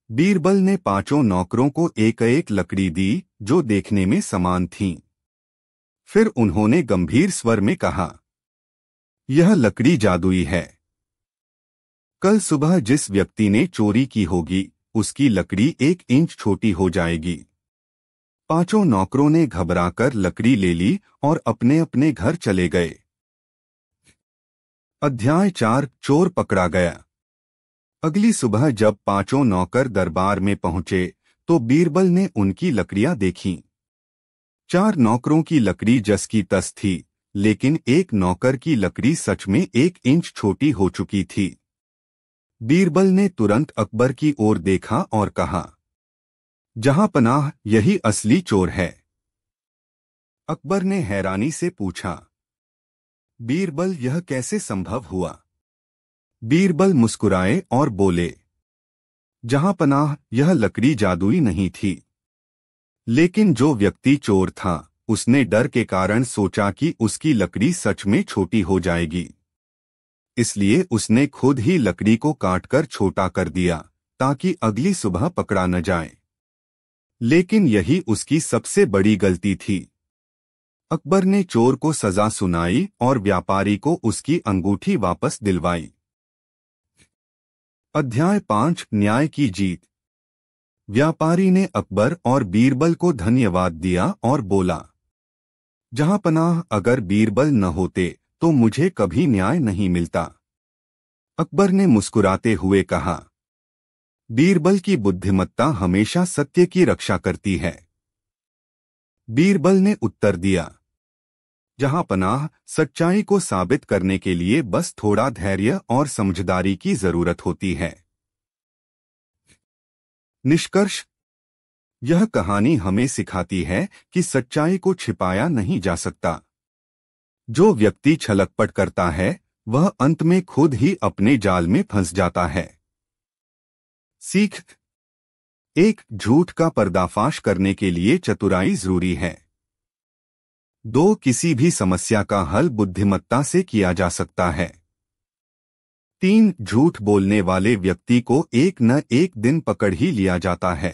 बीरबल ने 5 नौकरों को एक एक लकड़ी दी जो देखने में समान थीं। फिर उन्होंने गंभीर स्वर में कहा, यह लकड़ी जादुई है। कल सुबह जिस व्यक्ति ने चोरी की होगी उसकी लकड़ी 1 इंच छोटी हो जाएगी। 5 नौकरों ने घबराकर लकड़ी ले ली और अपने अपने घर चले गए। अध्याय 4, चोर पकड़ा गया। अगली सुबह जब 5 नौकर दरबार में पहुंचे तो बीरबल ने उनकी लकड़ियां देखीं। 4 नौकरों की लकड़ी जस की तस थी, लेकिन एक नौकर की लकड़ी सच में 1 इंच छोटी हो चुकी थी। बीरबल ने तुरंत अकबर की ओर देखा और कहा, जहांपनाह, यही असली चोर है। अकबर ने हैरानी से पूछा, बीरबल, यह कैसे संभव हुआ? बीरबल मुस्कुराए और बोले, जहांपनाह, यह लकड़ी जादुई नहीं थी, लेकिन जो व्यक्ति चोर था उसने डर के कारण सोचा कि उसकी लकड़ी सच में छोटी हो जाएगी। इसलिए उसने खुद ही लकड़ी को काटकर छोटा कर दिया ताकि अगली सुबह पकड़ा न जाए। लेकिन यही उसकी सबसे बड़ी गलती थी। अकबर ने चोर को सजा सुनाई और व्यापारी को उसकी अंगूठी वापस दिलवाई। अध्याय 5, न्याय की जीत। व्यापारी ने अकबर और बीरबल को धन्यवाद दिया और बोला, जहांपनाह, अगर बीरबल न होते तो मुझे कभी न्याय नहीं मिलता। अकबर ने मुस्कुराते हुए कहा, बीरबल की बुद्धिमत्ता हमेशा सत्य की रक्षा करती है। बीरबल ने उत्तर दिया, जहांपनाह, सच्चाई को साबित करने के लिए बस थोड़ा धैर्य और समझदारी की जरूरत होती है। निष्कर्ष, यह कहानी हमें सिखाती है कि सच्चाई को छिपाया नहीं जा सकता। जो व्यक्ति छलकपट करता है वह अंत में खुद ही अपने जाल में फंस जाता है। सीख, एक, झूठ का पर्दाफाश करने के लिए चतुराई जरूरी है। 2, किसी भी समस्या का हल बुद्धिमत्ता से किया जा सकता है। 3, झूठ बोलने वाले व्यक्ति को एक न एक दिन पकड़ ही लिया जाता है।